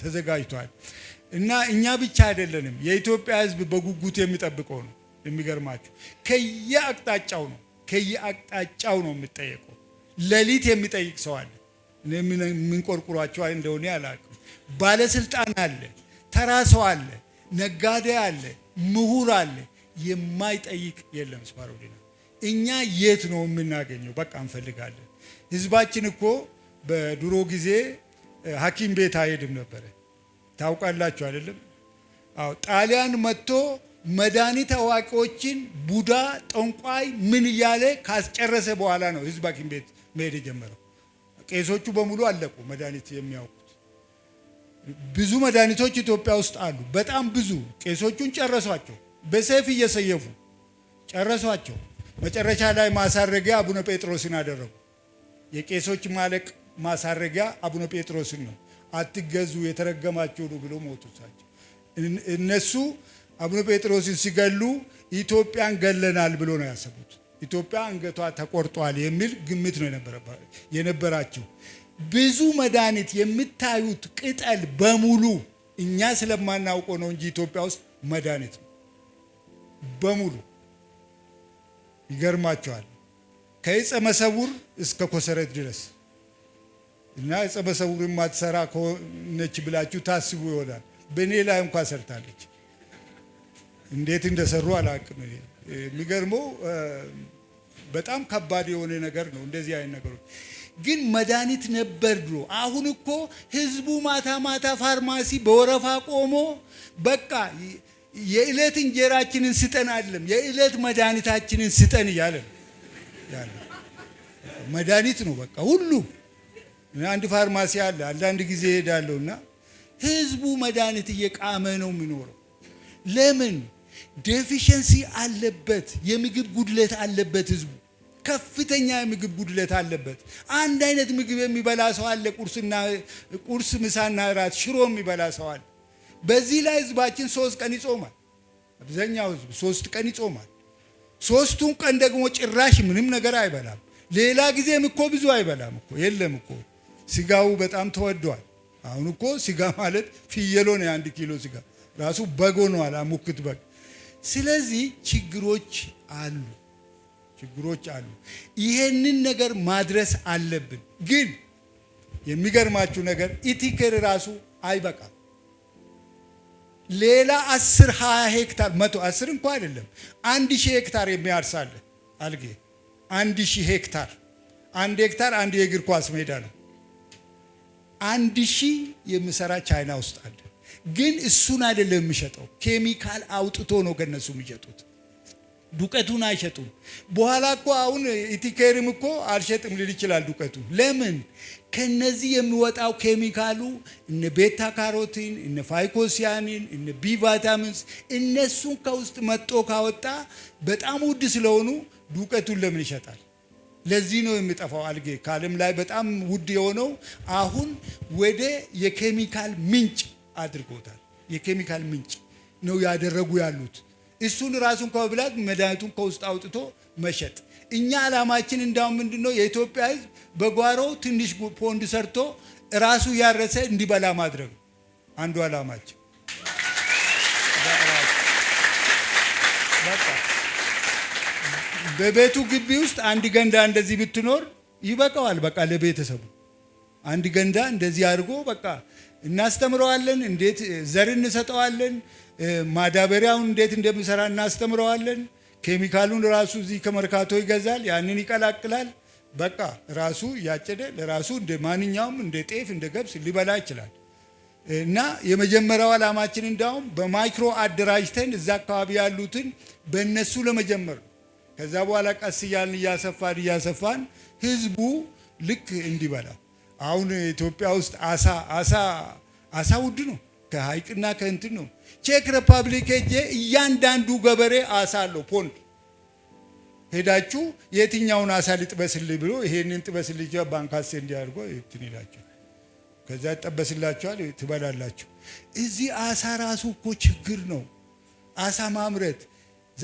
ተዘጋጅቷል እና እኛ ብቻ አይደለንም። የኢትዮጵያ ሕዝብ በጉጉት የሚጠብቀው ነው። የሚገርማችሁ ከየአቅጣጫው ነው የሚጠየቀው። ሌሊት የሚጠይቅ ሰው አለ። ምን ቆርቁሯቸው እንደሆነ ያላቅም። ባለስልጣን አለ፣ ተራ ሰው አለ፣ ነጋዴ አለ፣ ምሁር አለ። የማይጠይቅ የለም። ስፓሮዲና እኛ የት ነው የምናገኘው? በቃ እንፈልጋለን። ህዝባችን እኮ በድሮ ጊዜ ሐኪም ቤት አይሄድም ነበረ። ታውቃላችሁ አይደለም? አዎ ጣሊያን መጥቶ መድኃኒት አዋቂዎችን ቡዳ፣ ጠንቋይ ምን እያለ ካስጨረሰ በኋላ ነው ህዝብ ሐኪም ቤት መሄድ የጀመረው። ቄሶቹ በሙሉ አለቁ መድኃኒት የሚያውቁት። ብዙ መድኃኒቶች ኢትዮጵያ ውስጥ አሉ፣ በጣም ብዙ። ቄሶቹን ጨረሷቸው፣ በሰይፍ እየሰየፉ ጨረሷቸው። መጨረሻ ላይ ማሳረጊያ አቡነ ጴጥሮስን አደረጉ። የቄሶች ማለቅ ማሳረጊያ አቡነ ጴጥሮስን ነው። አትገዙ የተረገማችሁ ነው ብሎ ሞቱ እሳቸው። እነሱ አቡነ ጴጥሮስን ሲገሉ ኢትዮጵያን ገለናል ብሎ ነው ያሰቡት። ኢትዮጵያ አንገቷ ተቆርጧል የሚል ግምት ነው የነበራቸው። ብዙ መድኃኒት የምታዩት ቅጠል በሙሉ እኛ ስለማናውቀው ነው እንጂ ኢትዮጵያ ውስጥ መድኃኒት ነው በሙሉ። ይገርማቸዋል። ከዕፀ መሰውር እስከ ኮሰረት ድረስ እና ዕፀ መሰውር የማትሰራ ከሆነች ብላችሁ ታስቡ ይሆናል። በእኔ ላይ እንኳን ሰርታለች። እንዴት እንደሰሩ አላውቅም። የሚገርመው በጣም ከባድ የሆነ ነገር ነው እንደዚህ አይነት ነገሮች። ግን መድኃኒት ነበር ድሮ። አሁን እኮ ህዝቡ ማታ ማታ ፋርማሲ በወረፋ ቆሞ በቃ የዕለት እንጀራችንን ስጠን አይደለም የዕለት መድኃኒታችንን ስጠን እያለ ያለ መድኃኒት ነው በቃ ሁሉ። አንድ ፋርማሲ አለ፣ አንዳንድ ጊዜ እሄዳለሁና ህዝቡ መድኃኒት እየቃመ ነው የሚኖረው። ለምን? ዴፊሽንሲ አለበት፣ የምግብ ጉድለት አለበት። ህዝቡ ከፍተኛ የምግብ ጉድለት አለበት። አንድ አይነት ምግብ የሚበላ ሰው አለ። ቁርስ፣ ምሳና እራት ሽሮ የሚበላ ሰው አለ። በዚህ ላይ ህዝባችን 3 ቀን ይጾማል። አብዛኛው ህዝብ 3 ቀን ይጾማል። 3ቱን ቀን ደግሞ ጭራሽ ምንም ነገር አይበላም። ሌላ ጊዜም እኮ ብዙ አይበላም እኮ የለም እኮ ስጋው በጣም ተወዷል። አሁን እኮ ስጋ ማለት ፍየሎ ነው። 1 ኪሎ ስጋ ራሱ በግ ሆኗል፣ ሙክት በግ። ስለዚህ ችግሮች አሉ። ይሄንን ነገር ማድረስ አለብን። ግን የሚገርማችሁ ነገር ኢቲኬር ራሱ አይበቃም። ሌላ 10-20 ሄክታር 110 እንኳን አይደለም 1000 ሄክታር የሚያርሳለ አልጌ 1000 ሄክታር 1 ሄክታር 1 የእግር ኳስ ሜዳ ነው። 1000 የሚሰራ ቻይና ውስጥ አለ። ግን እሱን አይደለም የሚሸጠው፣ ኬሚካል አውጥቶ ነው ከነሱ የሚሸጡት። ዱቄቱን አይሸጡም። በኋላ እኮ አሁን ኢቲኬርም እኮ አልሸጥም ሊል ይችላል ዱቄቱን። ለምን? ከነዚህ የሚወጣው ኬሚካሉ እነ ቤታ ካሮቲን፣ እነ ፋይኮሲያኒን፣ እነ ቢ ቫይታሚንስ እነሱን ከውስጥ መጥቶ ካወጣ በጣም ውድ ስለሆኑ ዱቄቱን ለምን ይሸጣል? ለዚህ ነው የሚጠፋው አልጌ ከዓለም ላይ በጣም ውድ የሆነው። አሁን ወደ የኬሚካል ምንጭ አድርጎታል። የኬሚካል ምንጭ ነው ያደረጉ ያሉት። እሱን ራሱን ከብላት መድኃኒቱን ከውስጥ አውጥቶ መሸጥ። እኛ ዓላማችን እንዳውም ምንድነው የኢትዮጵያ ሕዝብ በጓሮው ትንሽ ፖንድ ሰርቶ ራሱ ያረሰ እንዲበላ ማድረግ አንዱ ዓላማችን። በቤቱ ግቢ ውስጥ 1 ገንዳ እንደዚህ ብትኖር ይበቃዋል። በቃ ለቤተሰቡ 1 ገንዳ እንደዚህ አድርጎ በቃ እናስተምረዋለን። እንዴት ዘር እንሰጠዋለን፣ ማዳበሪያውን እንዴት እንደምሰራ እናስተምረዋለን። ኬሚካሉን ራሱ እዚህ ከመርካቶ ይገዛል፣ ያንን ይቀላቅላል። በቃ ራሱ ያጨደ ለራሱ እንደ ማንኛውም እንደ ጤፍ እንደ ገብስ ሊበላ ይችላል። እና የመጀመሪያው ዓላማችን እንዳውም በማይክሮ አደራጅተን እዛ አካባቢ ያሉትን በእነሱ ለመጀመር ነው። ከዛ በኋላ ቀስ እያልን እያሰፋን ህዝቡ ልክ እንዲበላ። አሁን ኢትዮጵያ ውስጥ አሳ ውድ ነው፣ ከሀይቅና ከእንትን ነው። ቼክ ሪፐብሊክ ሄጄ እያንዳንዱ ገበሬ አሳ አለው ፖንድ። ሄዳችሁ የትኛውን አሳ ልጥበስልኝ ብሎ ይሄንን ጥበስልኝ ባንካሴ እንዲያርጎ እንትን ይላችሁ፣ ከዛ ይጠበስላችኋል፣ ትበላላችሁ። እዚህ አሳ ራሱ እኮ ችግር ነው። አሳ ማምረት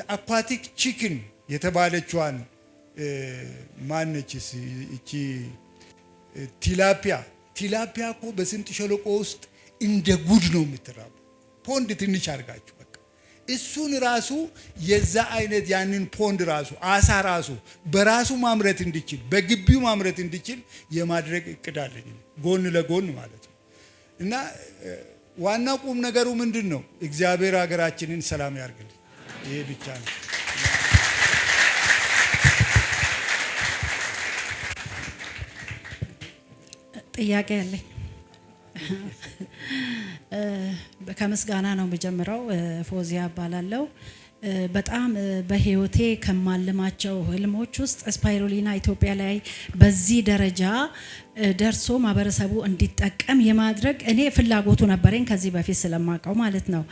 አኳቲክ ቺክን የተባለችዋን ማነችስ እቺ ቲላፒያ እኮ በስምጥ ሸለቆ ውስጥ እንደ ጉድ ነው የምትራቡ። ፖንድ ትንሽ አድርጋችሁ በቃ እሱን ራሱ የዛ አይነት ያንን ፖንድ ራሱ አሳ ራሱ በራሱ ማምረት እንዲችል በግቢው ማምረት እንዲችል የማድረግ እቅድ አለኝ፣ ጎን ለጎን ማለት ነው። እና ዋና ቁም ነገሩ ምንድን ነው? እግዚአብሔር ሀገራችንን ሰላም ያርግልን። ይሄ ብቻ ነው። ጥያቄ አለኝ። ከምስጋና ነው የምጀምረው። ፎዚያ እባላለሁ። በጣም በህይወቴ ከማልማቸው ህልሞች ውስጥ ስፓይሩሊና ኢትዮጵያ ላይ በዚህ ደረጃ ደርሶ ማህበረሰቡ እንዲጠቀም የማድረግ እኔ ፍላጎቱ ነበረኝ ከዚህ በፊት ስለማውቀው ማለት ነው።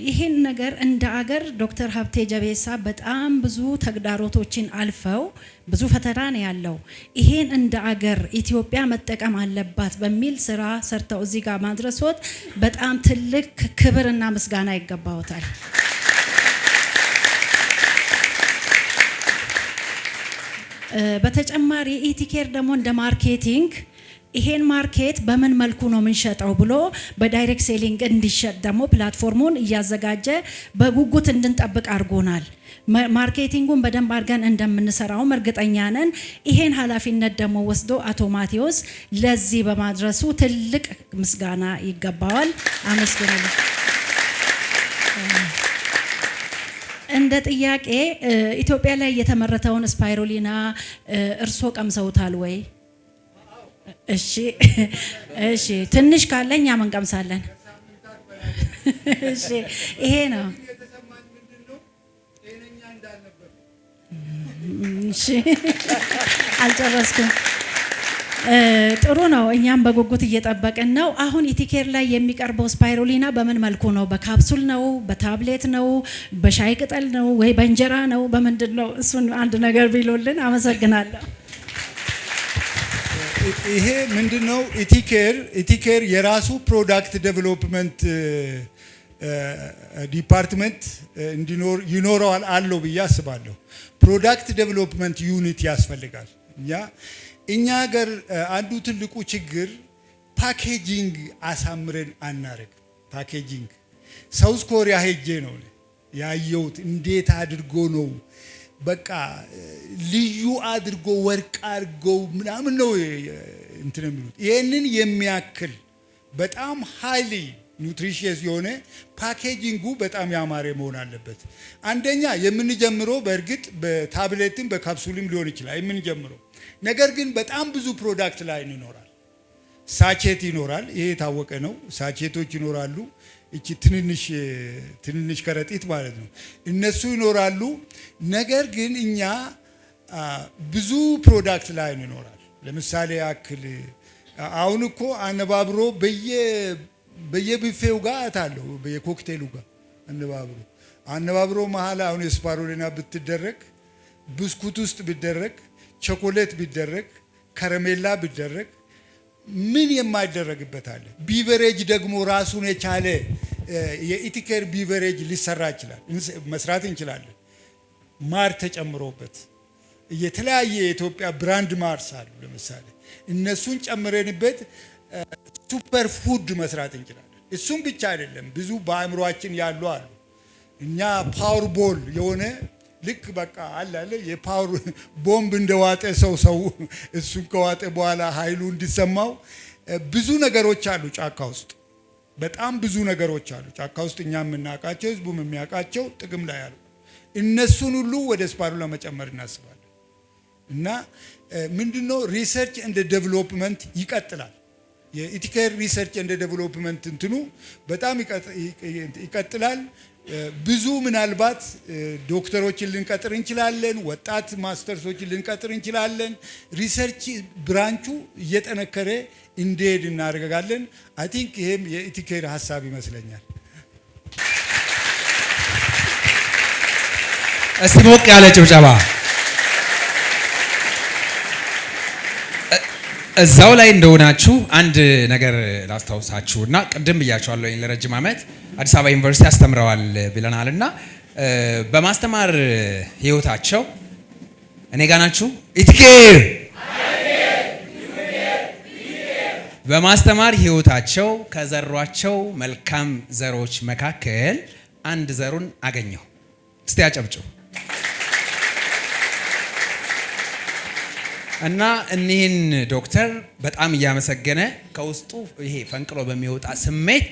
ይሄን ነገር እንደ አገር ዶክተር ሀብቴ ጀቤሳ በጣም ብዙ ተግዳሮቶችን አልፈው ብዙ ፈተና ነው ያለው። ይሄን እንደ አገር ኢትዮጵያ መጠቀም አለባት በሚል ስራ ሰርተው እዚህ ጋር ማድረሶት በጣም ትልቅ ክብርና ምስጋና ይገባዎታል። በተጨማሪ ኢቲኬር ደግሞ እንደ ማርኬቲንግ ይሄን ማርኬት በምን መልኩ ነው የምንሸጠው ብሎ በዳይሬክት ሴሊንግ እንዲሸጥ ደግሞ ፕላትፎርሙን እያዘጋጀ በጉጉት እንድንጠብቅ አድርጎናል። ማርኬቲንጉን በደንብ አድርገን እንደምንሰራውም እርግጠኛ ነን። ይሄን ኃላፊነት ደግሞ ወስዶ አቶ ማቴዎስ ለዚህ በማድረሱ ትልቅ ምስጋና ይገባዋል። አመስግናለሁ። እንደ ጥያቄ ኢትዮጵያ ላይ የተመረተውን ስፓይሩሊና እርሶ ቀምሰውታል ወይ? እሺ እሺ፣ ትንሽ ካለኝ እኛም እንቀምሳለን። እሺ፣ ይሄ ነው። እሺ፣ አልጨረስኩም። ጥሩ ነው። እኛም በጉጉት እየጠበቅን ነው። አሁን ኢቲኬር ላይ የሚቀርበው ስፓይሩሊና በምን መልኩ ነው? በካፕሱል ነው? በታብሌት ነው? በሻይ ቅጠል ነው ወይ በእንጀራ ነው? በምንድን ነው? እሱን አንድ ነገር ቢሉልን አመሰግናለሁ። ይሄ ምንድነው? ኢቲኬር የራሱ ፕሮዳክት ዴቨሎፕመንት ዲፓርትመንት ይኖረዋል አለው ብዬ አስባለሁ። ፕሮዳክት ዴቨሎፕመንት ዩኒት ያስፈልጋል። እኛ ሀገር አንዱ ትልቁ ችግር ፓኬጂንግ አሳምረን አናረግ። ፓኬጂንግ ሳውዝ ኮሪያ ሄጄ ነው ያየሁት። እንዴት አድርጎ ነው በቃ ልዩ አድርጎ ወርቅ አድርገው ምናምን ነው እንትን የሚሉት። ይሄንን የሚያክል በጣም ሃይሊ ኒውትሪሽየስ የሆነ ፓኬጂንጉ በጣም ያማረ መሆን አለበት። አንደኛ የምንጀምረው በእርግጥ በታብሌትም በካፕሱልም ሊሆን ይችላል የምንጀምረው። ነገር ግን በጣም ብዙ ፕሮዳክት ላይ ይኖራል። ሳቼት ይኖራል። ይሄ የታወቀ ነው። ሳቼቶች ይኖራሉ። እቺ ትንንሽ ከረጢት ማለት ነው። እነሱ ይኖራሉ። ነገር ግን እኛ ብዙ ፕሮዳክት ላይ ይኖራል። ለምሳሌ ያክል አሁን እኮ አነባብሮ በየቡፌው ጋር አታለው በየኮክቴሉ ጋር አነባብሮ መሀል አሁን የስፓይሩሊና ብትደረግ ብስኩት ውስጥ ቢደረግ ቸኮሌት ቢደረግ ከረሜላ ቢደረግ ምን የማይደረግበት አለ? ቢቨሬጅ ደግሞ ራሱን የቻለ የኢቲኬር ቢቨሬጅ ሊሰራ ይችላል፣ መስራት እንችላለን። ማር ተጨምሮበት የተለያየ የኢትዮጵያ ብራንድ ማርስ አሉ። ለምሳሌ እነሱን ጨምረንበት ሱፐር ፉድ መስራት እንችላለን። እሱም ብቻ አይደለም፣ ብዙ በአእምሯችን ያሉ አሉ። እኛ ፓወር ቦል የሆነ ልክ በቃ አለ የፓወር ቦምብ እንደዋጠ ሰው እሱን ከዋጠ በኋላ ኃይሉ እንዲሰማው ብዙ ነገሮች አሉ ጫካ ውስጥ። በጣም ብዙ ነገሮች አሉ ጫካ ውስጥ እኛ የምናውቃቸው ህዝቡም የሚያውቃቸው ጥቅም ላይ አሉ። እነሱን ሁሉ ወደ ስፓይሩሊና መጨመር እናስባለን። እና ምንድነው ሪሰርች እንደ ዴቨሎፕመንት ይቀጥላል። የኢቲኬር ሪሰርች እንደ ዴቨሎፕመንት እንትኑ በጣም ይቀጥላል። ብዙ ምናልባት ዶክተሮችን ልንቀጥር እንችላለን፣ ወጣት ማስተርሶችን ልንቀጥር እንችላለን። ሪሰርች ብራንቹ እየጠነከረ እንዲሄድ እናደርጋለን። አይ ቲንክ ይሄም የኢቲኬር ሀሳብ ይመስለኛል። እስቲ ሞቅ ያለ ጭብጨባ። እዛው ላይ እንደሆናችሁ አንድ ነገር ላስታውሳችሁና ቅድም ብያችኋለሁ። ለረጅም ዓመት አዲስ አበባ ዩኒቨርሲቲ አስተምረዋል ብለናልና በማስተማር ህይወታቸው እኔ ጋር ናችሁ። ኢቲኬር በማስተማር ህይወታቸው ከዘሯቸው መልካም ዘሮች መካከል አንድ ዘሩን አገኘው። እስቲ አጨብጭቡ። እና እኒህን ዶክተር በጣም እያመሰገነ ከውስጡ ይሄ ፈንቅሎ በሚወጣ ስሜት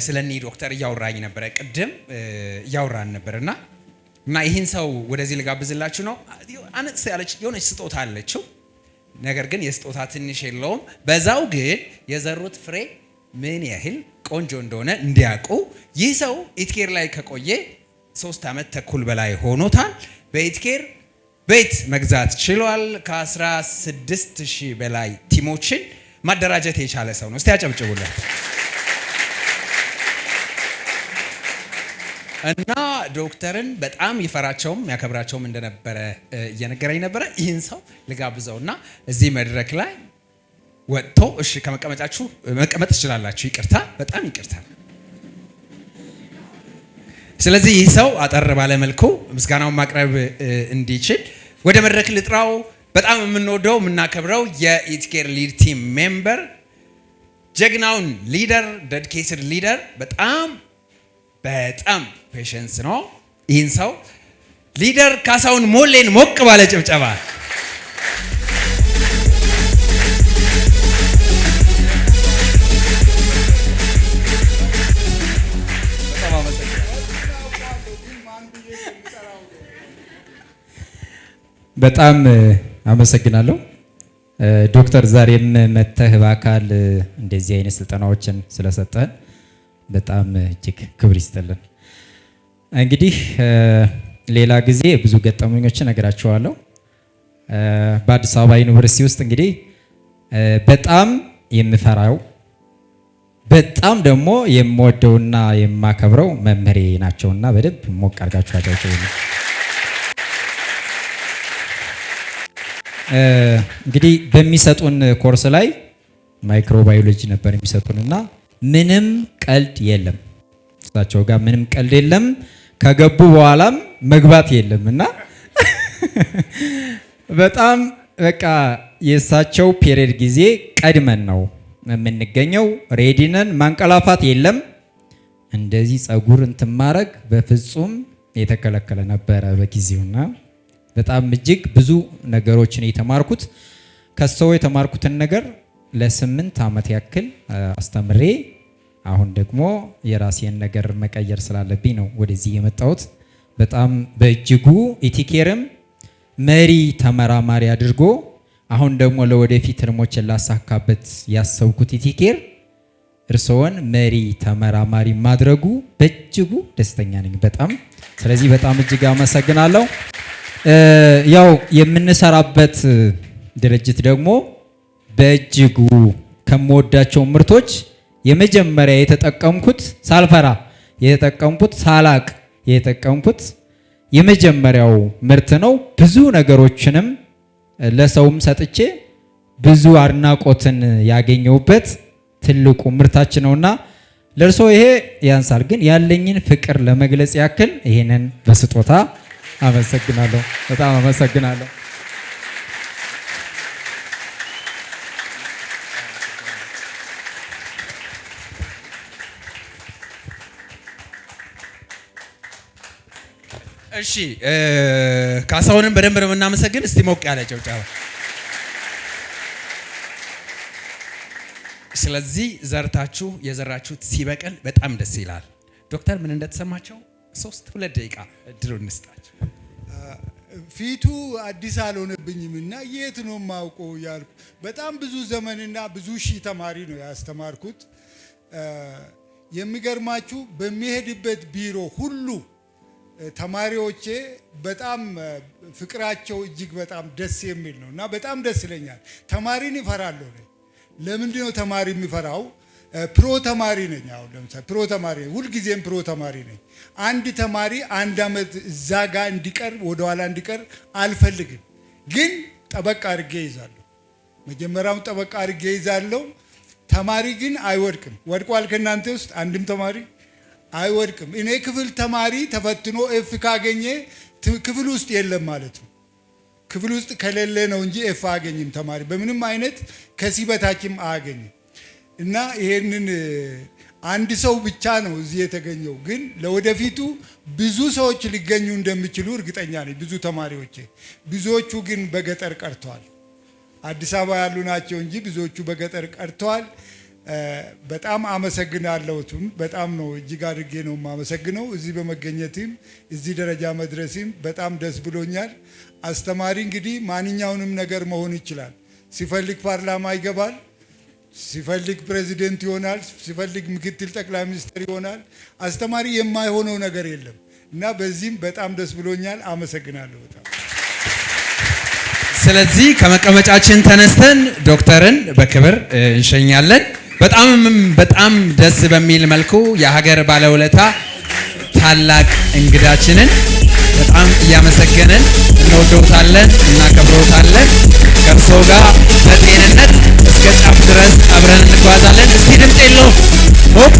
ስለኒ ዶክተር እያወራኝ ነበረ ቅድም እያወራን ነበርና እና ይህን ሰው ወደዚህ ልጋብዝላችሁ ነው። አነስ ያለች የሆነች ስጦታ አለችው። ነገር ግን የስጦታ ትንሽ የለውም። በዛው ግን የዘሩት ፍሬ ምን ያህል ቆንጆ እንደሆነ እንዲያውቁ ይህ ሰው ኢትኬር ላይ ከቆየ 3 ዓመት ተኩል በላይ ሆኖታል። በኢትኬር ቤት መግዛት ችሏል። ከ16,000 በላይ ቲሞችን ማደራጀት የቻለ ሰው ነው። እስቲ አጨብጭቡለት። እና ዶክተርን በጣም ይፈራቸውም ያከብራቸውም እንደነበረ እየነገረኝ ነበረ። ይህን ሰው ልጋብዘውና እዚህ መድረክ ላይ ወጥቶ እሺ፣ ከመቀመጫችሁ መቀመጥ ትችላላችሁ። ይቅርታ፣ በጣም ይቅርታ። ስለዚህ ይህ ሰው አጠር ባለ መልኩ ምስጋናውን ማቅረብ እንዲችል ወደ መድረክ ልጥራው። በጣም የምንወደው የምናከብረው የኢትኬር ሊድ ቲም ሜምበር፣ ጀግናውን ሊደር፣ ዴዲኬትድ ሊደር፣ በጣም ፔሸንስ ነው። ይህን ሰው ሊደር ካሳሁን ሞሌን ሞቅ ባለ ጭብጨባ በጣም አመሰግናለሁ። ዶክተር ዛሬም መተህ በአካል እንደዚህ አይነት ስልጠናዎችን ስለሰጠን በጣም እጅግ ክብር ይስጥልን። እንግዲህ ሌላ ጊዜ ብዙ ገጠመኞችን እነግራችኋለሁ። በአዲስ አበባ ዩኒቨርሲቲ ውስጥ እንግዲህ በጣም የምፈራው በጣም ደግሞ የምወደውና የማከብረው መምህሬ ናቸውና በደንብ ሞቅ አድርጋችሁ አዳውጡ። እንግዲህ በሚሰጡን ኮርስ ላይ ማይክሮባዮሎጂ ነበር የሚሰጡንና ምንም ቀልድ የለም። እሳቸው ጋር ምንም ቀልድ የለም። ከገቡ በኋላም መግባት የለምና በጣም በቃ የእሳቸው ፔሪድ ጊዜ ቀድመን ነው የምንገኘው። ሬዲነን ማንቀላፋት የለም። እንደዚህ ጸጉር እንትን ማድረግ በፍጹም የተከለከለ ነበረ በጊዜውና በጣም እጅግ ብዙ ነገሮችን የተማርኩት ከሰው የተማርኩትን ነገር ለ8 ዓመት ያክል አስተምሬ አሁን ደግሞ የራሴን ነገር መቀየር ስላለብኝ ነው ወደዚህ የመጣሁት። በጣም በእጅጉ ኢቲኬርም መሪ ተመራማሪ አድርጎ አሁን ደግሞ ለወደፊት ህልሞችን ላሳካበት ያሰብኩት ኢቲኬር እርስዎን መሪ ተመራማሪ ማድረጉ በእጅጉ ደስተኛ ነኝ በጣም። ስለዚህ በጣም እጅግ አመሰግናለሁ። ያው የምንሰራበት ድርጅት ደግሞ በእጅጉ ከምወዳቸው ምርቶች የመጀመሪያ የተጠቀምኩት ሳልፈራ የተጠቀምኩት ሳላቅ የተጠቀምኩት የመጀመሪያው ምርት ነው። ብዙ ነገሮችንም ለሰውም ሰጥቼ ብዙ አድናቆትን ያገኘውበት ትልቁ ምርታችን ነውና ለርሶ ይሄ ያንሳል፣ ግን ያለኝን ፍቅር ለመግለጽ ያክል ይሄንን በስጦታ አመሰግናለሁ። በጣም አመሰግናለሁ። እሺ ካሳሁንን በደንብ ነው የምናመሰግን። እስቲ ሞቅ ያለ ጭብጨባ። ስለዚህ ዘርታችሁ የዘራችሁት ሲበቅል በጣም ደስ ይላል። ዶክተር ምን እንደተሰማቸው 2 ደቂቃ እድሉ እንስጣቸው። ፊቱ አዲስ አልሆነብኝም እና የት ነው የማውቀው ያልኩ በጣም ብዙ ዘመንና ብዙ ሺህ ተማሪ ነው ያስተማርኩት። የሚገርማችሁ በሚሄድበት ቢሮ ሁሉ ተማሪዎቼ በጣም ፍቅራቸው እጅግ በጣም ደስ የሚል ነው እና በጣም ደስ ይለኛል። ተማሪን ይፈራለሁ። ለምንድን ነው ተማሪ የሚፈራው? ፕሮ ተማሪ ነኝ። አሁን ለምሳሌ ፕሮ ተማሪ ነኝ፣ ሁልጊዜም ፕሮ ተማሪ ነኝ። አንድ ተማሪ 1 ዓመት እዛ ጋር እንዲቀር ወደኋላ እንዲቀር አልፈልግም። ግን ጠበቅ አድርጌ ይዛለሁ። መጀመሪያውን ጠበቅ አድርጌ ይዛለሁ። ተማሪ ግን አይወድቅም። ወድቋል ከእናንተ ውስጥ አንድም ተማሪ አይወድቅም። እኔ ክፍል ተማሪ ተፈትኖ ኤፍ ካገኘ ክፍል ውስጥ የለም ማለት ነው። ክፍል ውስጥ ከሌለ ነው እንጂ ኤፍ አያገኝም ተማሪ በምንም አይነት ከዚህ በታችም አያገኝም። እና ይሄንን አንድ ሰው ብቻ ነው እዚህ የተገኘው፣ ግን ለወደፊቱ ብዙ ሰዎች ሊገኙ እንደሚችሉ እርግጠኛ ነኝ። ብዙ ተማሪዎች፣ ብዙዎቹ ግን በገጠር ቀርተዋል። አዲስ አበባ ያሉ ናቸው እንጂ ብዙዎቹ በገጠር ቀርተዋል። በጣም አመሰግናለሁትም በጣም ነው እጅግ አድርጌ ነው የማመሰግነው። እዚህ በመገኘትም እዚህ ደረጃ መድረስም በጣም ደስ ብሎኛል። አስተማሪ እንግዲህ ማንኛውንም ነገር መሆን ይችላል። ሲፈልግ ፓርላማ ይገባል፣ ሲፈልግ ፕሬዚደንት ይሆናል፣ ሲፈልግ ምክትል ጠቅላይ ሚኒስትር ይሆናል። አስተማሪ የማይሆነው ነገር የለም እና በዚህም በጣም ደስ ብሎኛል። አመሰግናለሁ በጣም። ስለዚህ ከመቀመጫችን ተነስተን ዶክተርን በክብር እንሸኛለን። በጣም ደስ በሚል መልኩ የሀገር ባለውለታ ታላቅ እንግዳችንን በጣም እያመሰገንን እንወደውታለን፣ እናከብረውታለን። ከእርሶ ጋር በጤንነት እስከ ጫፍ ድረስ አብረን እንጓዛለን። እስቲ ድምፅ የለውም ሞቅ